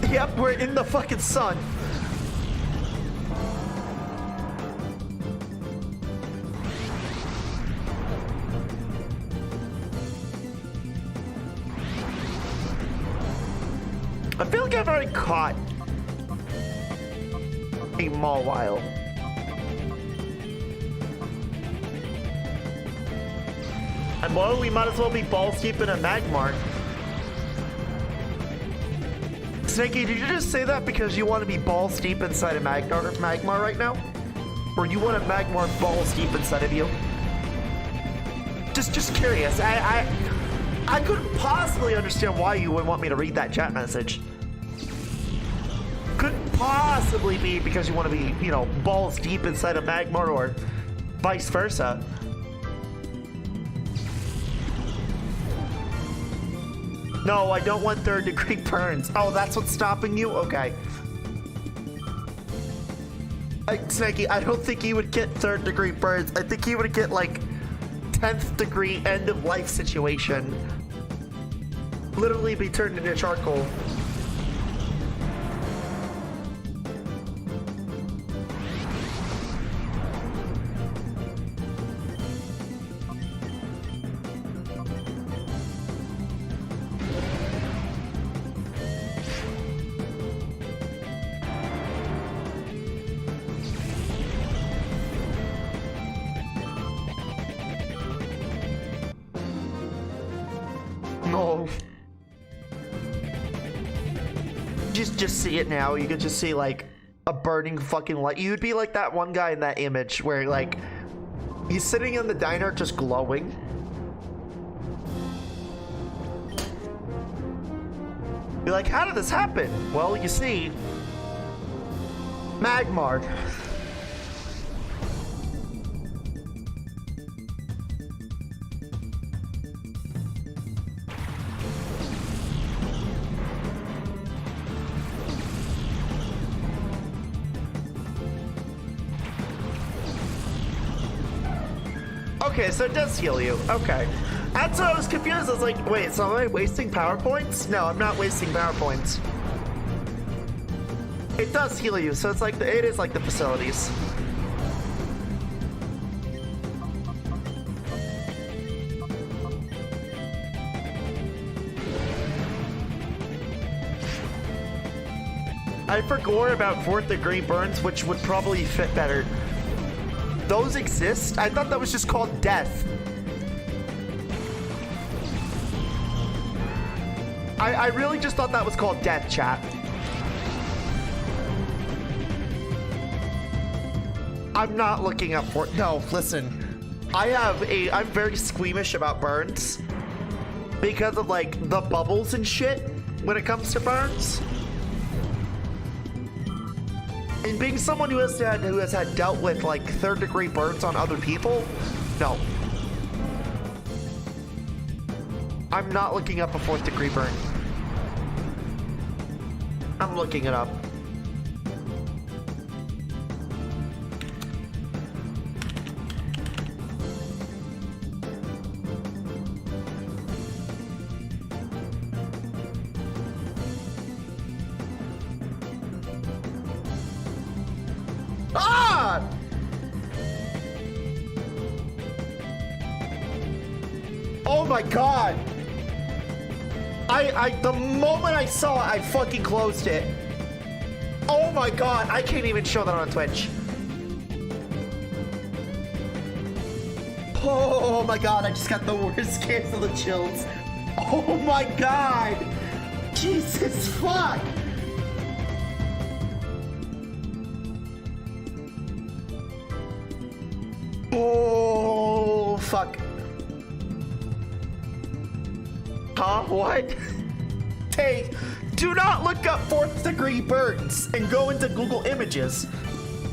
Yep, we're in the fucking sun. I feel like I've already caught a Mawile. And well, we might as well be balls deep in a Magmar. Snakey, did you just say that because you want to be balls deep inside a Magmar right now? Or you want a Magmar balls deep inside of you? Just curious. I couldn't possibly understand why you would want me to read that chat message. Couldn't possibly be because you want to be, you know, balls deep inside a Magmar or vice versa. No, I don't want third-degree burns. Oh, that's what's stopping you? Okay. Snakey, I don't think he would get third-degree burns. I think he would get, like, 10th degree end-of-life situation. Literally be turned into charcoal. No. Just see it now. You could just see like a burning fucking light. You'd be like that one guy in that image where like he's sitting in the diner just glowing. You're like, how did this happen? Well, you see, Magmar. Okay, so it does heal you. Okay. That's why I was confused. I was like, wait, so am I wasting power points? No, I'm not wasting power points. It does heal you, so it's like it is like the facilities. I forgot about 4th degree burns, which would probably fit better. Those exist? I thought that was just called death. I really just thought that was called death, chat. I'm not looking up for it. No, listen. I'm very squeamish about burns because of like the bubbles and shit when it comes to burns. And being someone who has had dealt with like 3rd degree burns on other people, no. I'm not looking up a 4th degree burn. I'm looking it up. Ah! Oh my god! The moment I saw it, I fucking closed it. Oh my god, I can't even show that on Twitch. Oh my god, I just got the worst case of the chills. Oh my god! Jesus fuck! Oh fuck. Huh? What? Hey, do not look up 4th degree burns and go into Google Images.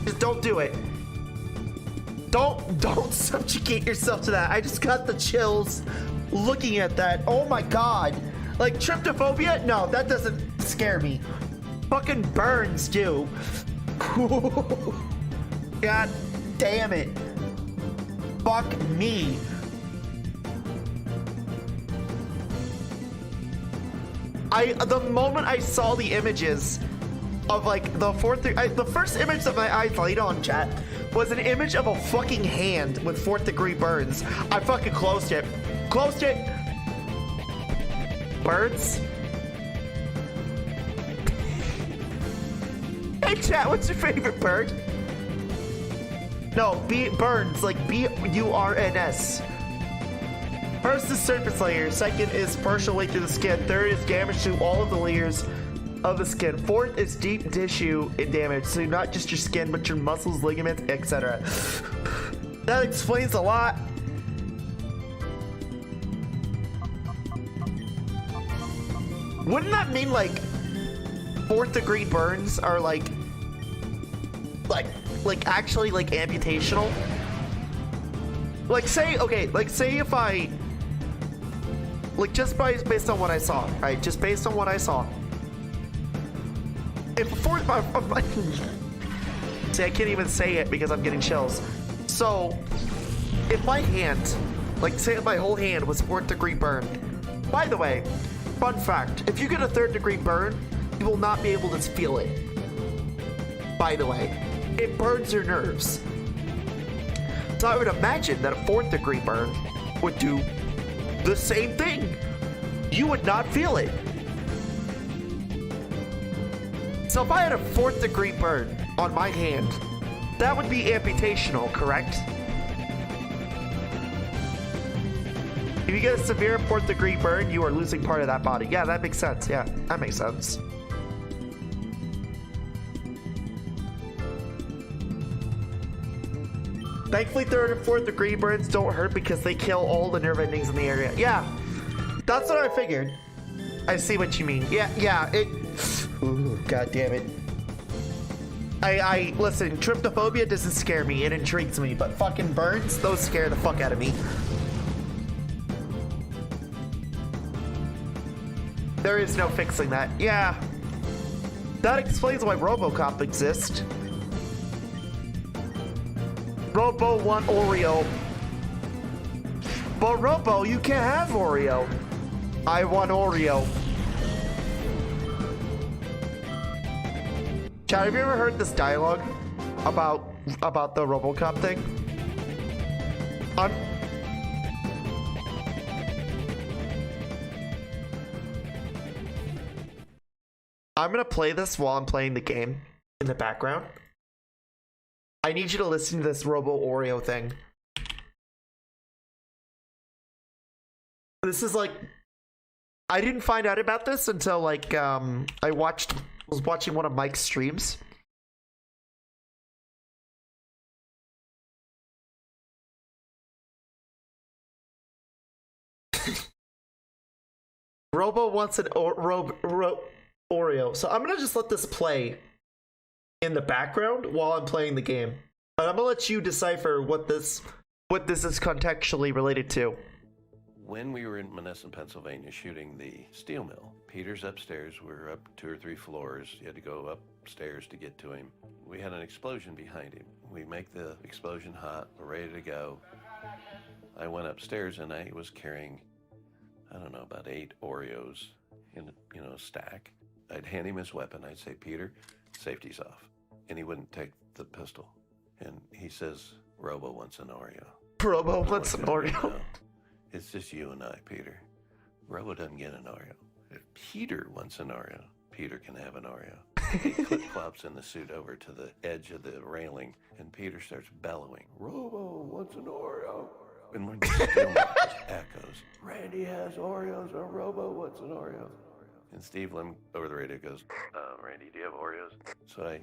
Just don't do it. Don't subjugate yourself to that. I just got the chills looking at that. Oh my god. Like, tryptophobia? No, that doesn't scare me. Fucking burns do. God damn it. Fuck me. The moment I saw the images of like the first image that my eyes laid on, chat, was an image of a fucking hand with 4th degree burns. I fucking closed it. Closed it. Birds? Hey chat, what's your favorite bird? No, burns, like B-U-R-N-S. First is surface layer, second is partial way through the skin, third is damage to all of the layers of the skin, fourth is deep tissue damage, so not just your skin, but your muscles, ligaments, etc. That explains a lot. Wouldn't that mean like 4th degree burns are like actually like amputational? Like say, okay, like say if I, like just based on what I saw, right? Just based on what I saw. If see, I can't even say it because I'm getting chills. So, if my hand, like say my whole hand was 4th degree burn. By the way, fun fact, if you get a 3rd degree burn, you will not be able to feel it. By the way, it burns your nerves. So I would imagine that a 4th degree burn would do the same thing. You would not feel it. So if I had a 4th degree burn on my hand, that would be amputational, correct? If you get a severe 4th degree burn, you are losing part of that body. Yeah, that makes sense. Yeah, that makes sense. Thankfully, 3rd and 4th degree burns don't hurt because they kill all the nerve endings in the area. Yeah, that's what I figured. I see what you mean. Yeah, it... Ooh, god damn it. Listen, tryptophobia doesn't scare me, it intrigues me, but fucking burns, those scare the fuck out of me. There is no fixing that. Yeah. That explains why RoboCop exists. Robo want Oreo. But Robo, you can't have Oreo. I want Oreo. Chad, have you ever heard this dialogue about the RoboCop thing? I'm gonna play this while I'm playing the game in the background. I need you to listen to this Robo Oreo thing. This is like, I didn't find out about this until like I was watching one of Mike's streams. Robo wants an Oreo, so I'm gonna just let this play in the background while I'm playing the game. But I'm gonna let you decipher what this is contextually related to. When we were in Monessen, Pennsylvania shooting the steel mill, Peter's upstairs. We were up 2 or 3 floors. You had to go upstairs to get to him. We had an explosion behind him. We make the explosion hot. We're ready to go. I went upstairs and I was carrying, I don't know, about 8 Oreos in a stack. I'd hand him his weapon. I'd say, Peter, safety's off. And he wouldn't take the pistol. And he says, Robo wants an Oreo. Robo wants an Oreo. No, it's just you and I, Peter. Robo doesn't get an Oreo. If Peter wants an Oreo, Peter can have an Oreo. He clip-clops in the suit over to the edge of the railing, and Peter starts bellowing, Robo wants an Oreo. And when just echoes, Randy has Oreos, or Robo wants an Oreo. And Steve Lim over the radio goes, Randy, do you have Oreos? So I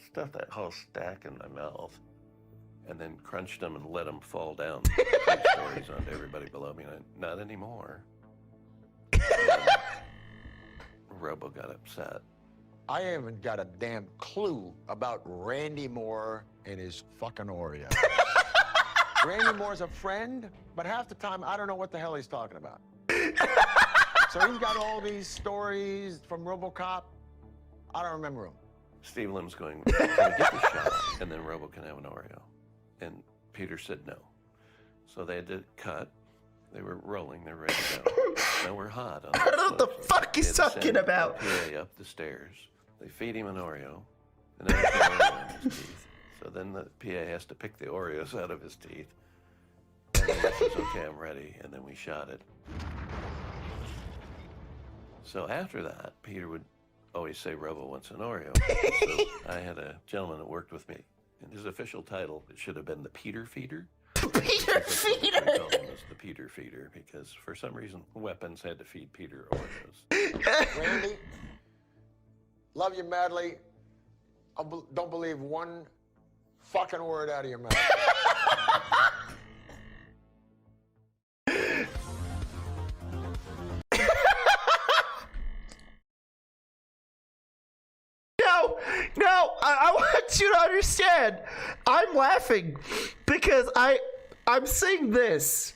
stuffed that whole stack in my mouth and then crunched them and let them fall down. Stories onto everybody below me. And not anymore. Robo got upset. I haven't got a damn clue about Randy Moore and his fucking Oreo. Randy Moore's a friend, but half the time I don't know what the hell he's talking about. So he's got all these stories from RoboCop. I don't remember them. Steve Lim's going, can we get the shot? And then Robo can have an Oreo. And Peter said no. So they had to cut. They were rolling. They're ready to go. Now we're hot. On I don't know what the fuck he's talking about. PA up the stairs. They feed him an Oreo. And then there's no Oreo in his teeth. So then the PA has to pick the Oreos out of his teeth. And then he says, okay, I'm ready. And then we shot it. So after that, Peter would always say Robo wants an Oreo. So I had a gentleman that worked with me. And his official title, it should have been the Peter Feeder. Peter Feeder! I called him as the Peter Feeder because for some reason weapons had to feed Peter Oreos. Randy, love you madly. Don't believe one fucking word out of your mouth. No, I want you to understand. I'm laughing because I'm seeing this.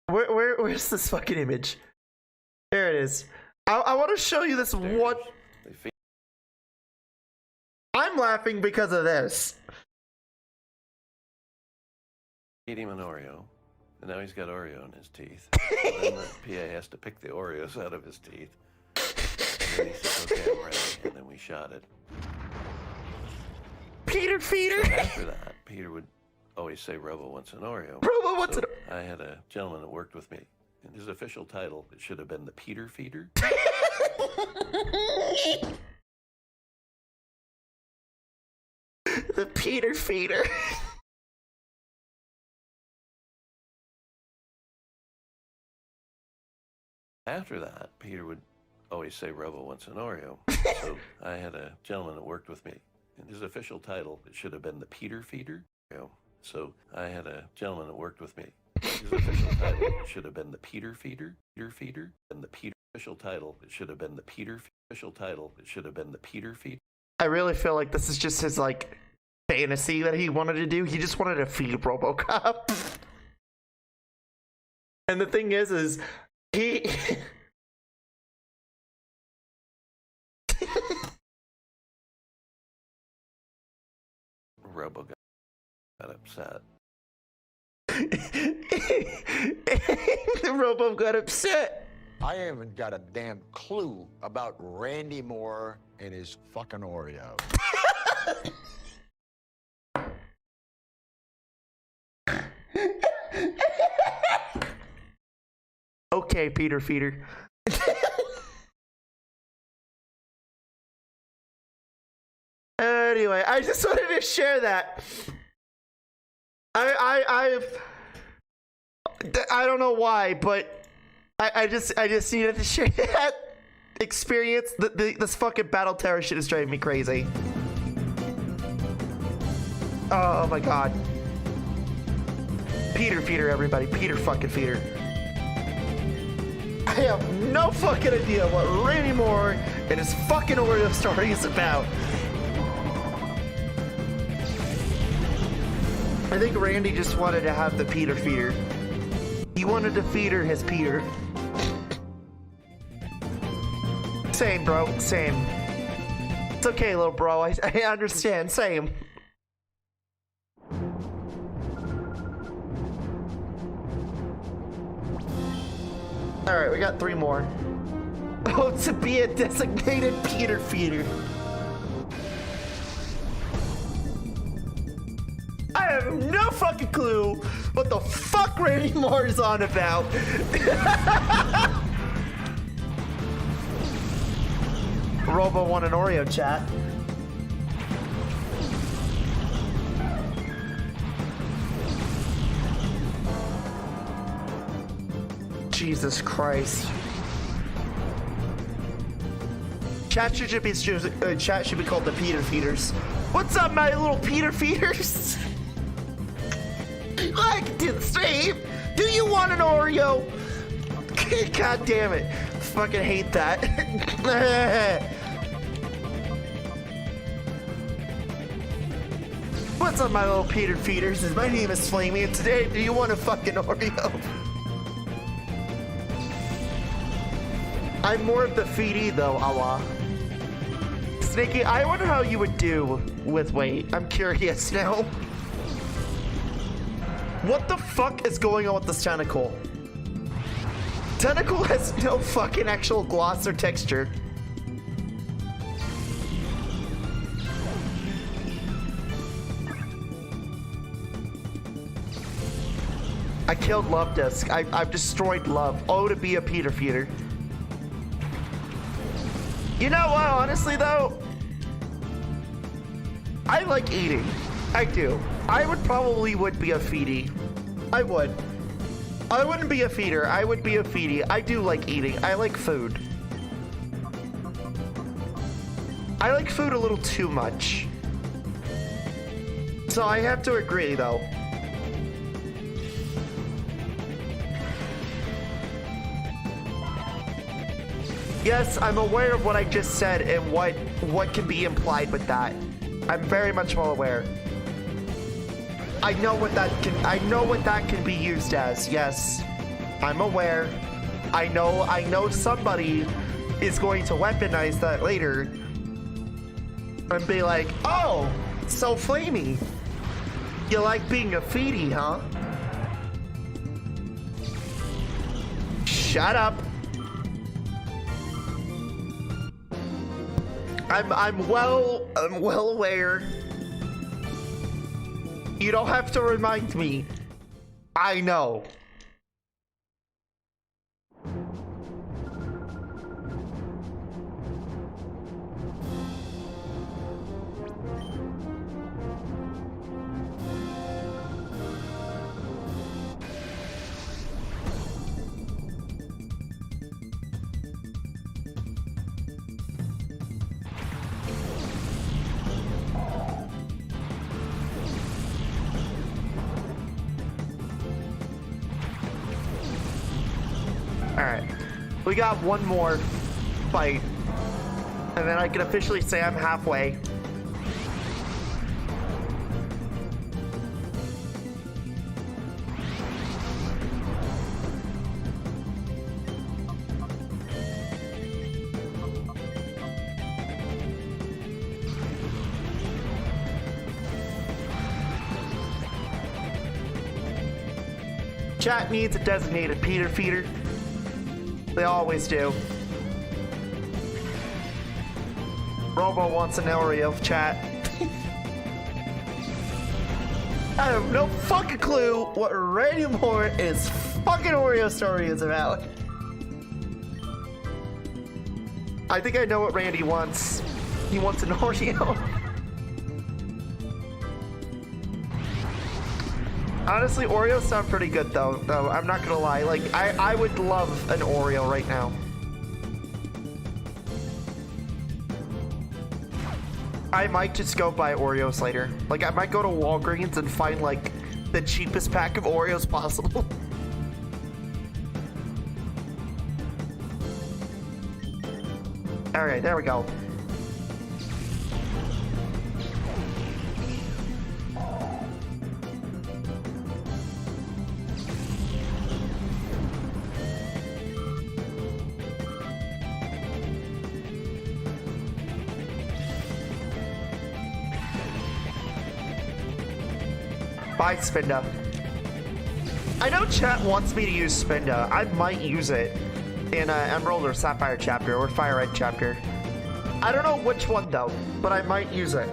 Where's this fucking image? There it is. I want to show you this one. I'm laughing because of this. Feed him an Oreo. And now he's got Oreo in his teeth. And then the PA has to pick the Oreos out of his teeth. And then he says, okay, I'm ready. And then we shot it. Peter Feeder! So after that, Peter would always say Robo wants an Oreo. Robo wants so an I had a gentleman that worked with me. And his official title, it should have been the Peter Feeder. The Peter Feeder. After that, Peter would always say Robo wants an Oreo. So I had a gentleman that worked with me. And his official title, it should have been the Peter Feeder. So I had a gentleman that worked with me. His official title, it should have been the Peter Feeder. Peter Feeder. And the Peter official title, it should have been the Peter official title, it should have been the Peter Feeder. I really feel like this is just his like fantasy that he wanted to do. He just wanted to feed RoboCop. And the thing is he Robo got upset. The Robo got upset. I haven't got a damn clue about Randy Moore and his fucking Oreo. Okay, Peter Feeder. Anyway, I just wanted to share that. I don't know why, but I just needed to share that experience. This fucking Battle Terror shit is driving me crazy. Oh my god. Peter Feeder, everybody. Peter fucking Feeder. I have no fucking idea what Randy Moore and his fucking Oreo story is about. I think Randy just wanted to have the Peter Feeder. He wanted to feed her his Peter. Same, bro. Same. It's okay, little bro. I understand. Same. Alright, we got 3 more. Oh, to be a designated Peter Feeder. I have no fucking clue what the fuck Randy Moore is on about. Robo won an Oreo, chat. Jesus Christ. Chat should be called the Peter Feeders. What's up, my little Peter Feeders? I can do the same. Do you want an Oreo? God damn it. Fucking hate that. What's up, my little Peter feeders? My name is Flamie, and today, do you want a fucking Oreo? I'm more of the feedy, though, Allah. Snaky, I wonder how you would do with weight. I'm curious now. What the fuck is going on with this tentacle? Tentacle has no fucking actual gloss or texture. I killed Love Disc. I've destroyed Love. Oh, to be a Peter feeder. You know what, honestly though? I like eating. I do. I would be a feedy. I would. I wouldn't be a feeder. I would be a feedy. I do like eating. I like food. I like food a little too much. So I have to agree though. Yes, I'm aware of what I just said and what can be implied with that. I'm very much well aware. I know what that can be used as. Yes. I'm aware. I know somebody is going to weaponize that later and be like, "Oh, so Flamie, you like being a feedy, huh?" Shut up. I'm well aware. You don't have to remind me. I know. Alright, we got one more fight, and then I can officially say I'm halfway. Chat needs a designated Peter feeder. They always do. Robo wants an Oreo chat. I have no fucking clue what Randy Moore is fucking Oreo story is about. I think I know what Randy wants. He wants an Oreo. Honestly, Oreos sound pretty good though. I'm not gonna lie. Like, I would love an Oreo right now. I might just go buy Oreos later. Like, I might go to Walgreens and find like the cheapest pack of Oreos possible. All right, there we go. Bye, Spinda. I know chat wants me to use Spinda. I might use it in Emerald or Sapphire chapter or Fire Red chapter. I don't know which one though, but I might use it.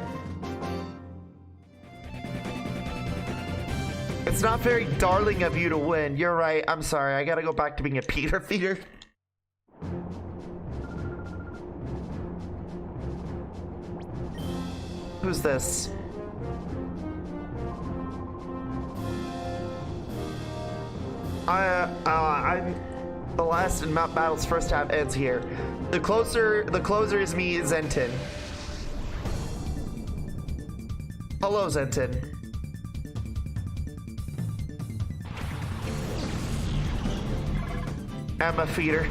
It's not very darling of you to win. You're right. I'm sorry. I gotta go back to being a Peter feeder. Who's this? I'm the last in Mount Battle's first half ends here. The closer is me, Zenton. Hello, Zenton. Emma feeder.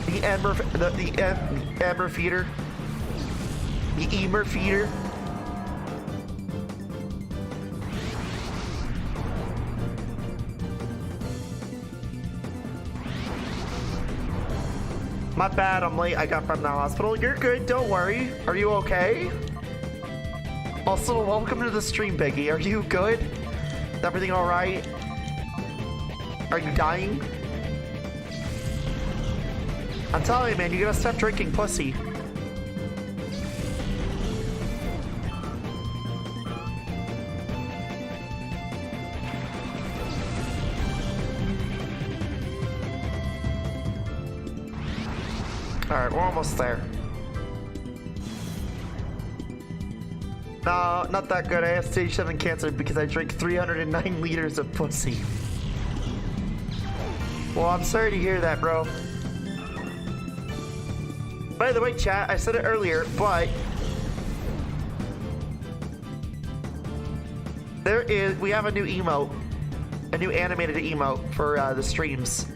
The Amber feeder. The Emer feeder. My bad, I'm late. I got from the hospital. You're good, don't worry. Are you okay? Also, welcome to the stream, Biggie. Are you good? Is everything alright? Are you dying? I'm telling you, man, you gotta stop drinking pussy. Alright, we're almost there. No, not that good. I have stage 7 cancer because I drank 309 liters of pussy. Well, I'm sorry to hear that, bro. By the way, chat, I said it earlier, but we have a new emote, a new animated emote for the streams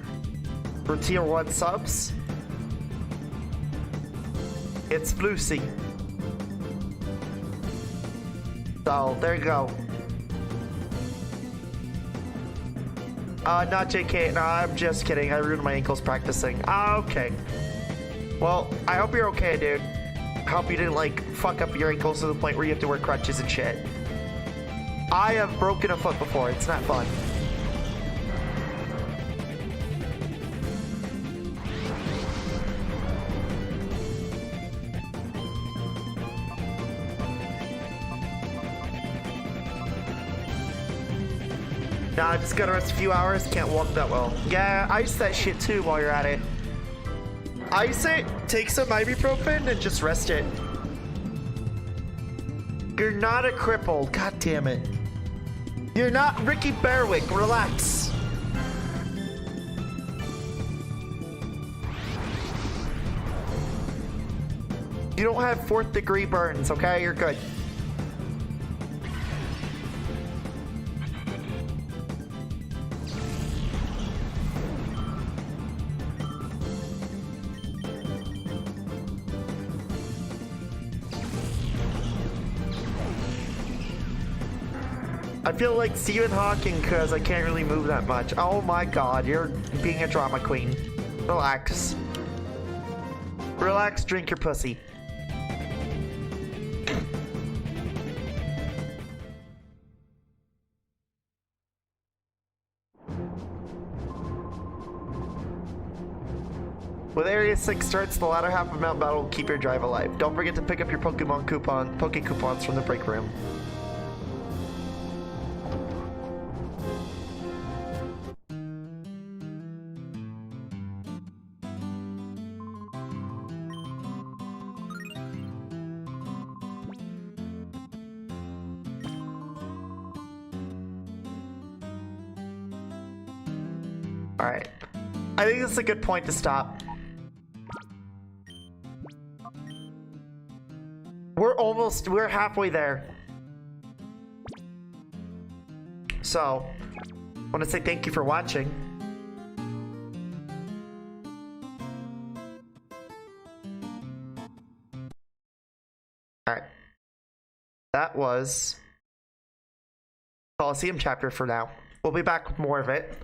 for tier 1 subs. It's Lucy. So, there you go. Not JK. No, I'm just kidding. I ruined my ankles practicing. Okay. Well, I hope you're okay, dude. I hope you didn't, like, fuck up your ankles to the point where you have to wear crutches and shit. I have broken a foot before. It's not fun. Nah, I just gotta rest a few hours. Can't walk that well. Yeah, ice that shit too while you're at it. Ice it, take some ibuprofen, and just rest it. You're not a cripple. God damn it. You're not Ricky Berwick. Relax. You don't have 4th degree burns, okay? You're good. I feel like Stephen Hawking because I can't really move that much. Oh my god, you're being a drama queen. Relax. Relax, drink your pussy. With Area 6 starts, the latter half of Mount Battle will keep your drive alive. Don't forget to pick up your Poke coupons from the break room. Alright. I think this is a good point to stop. We're halfway there. So, I want to say thank you for watching. Alright. That was Colosseum chapter for now. We'll be back with more of it.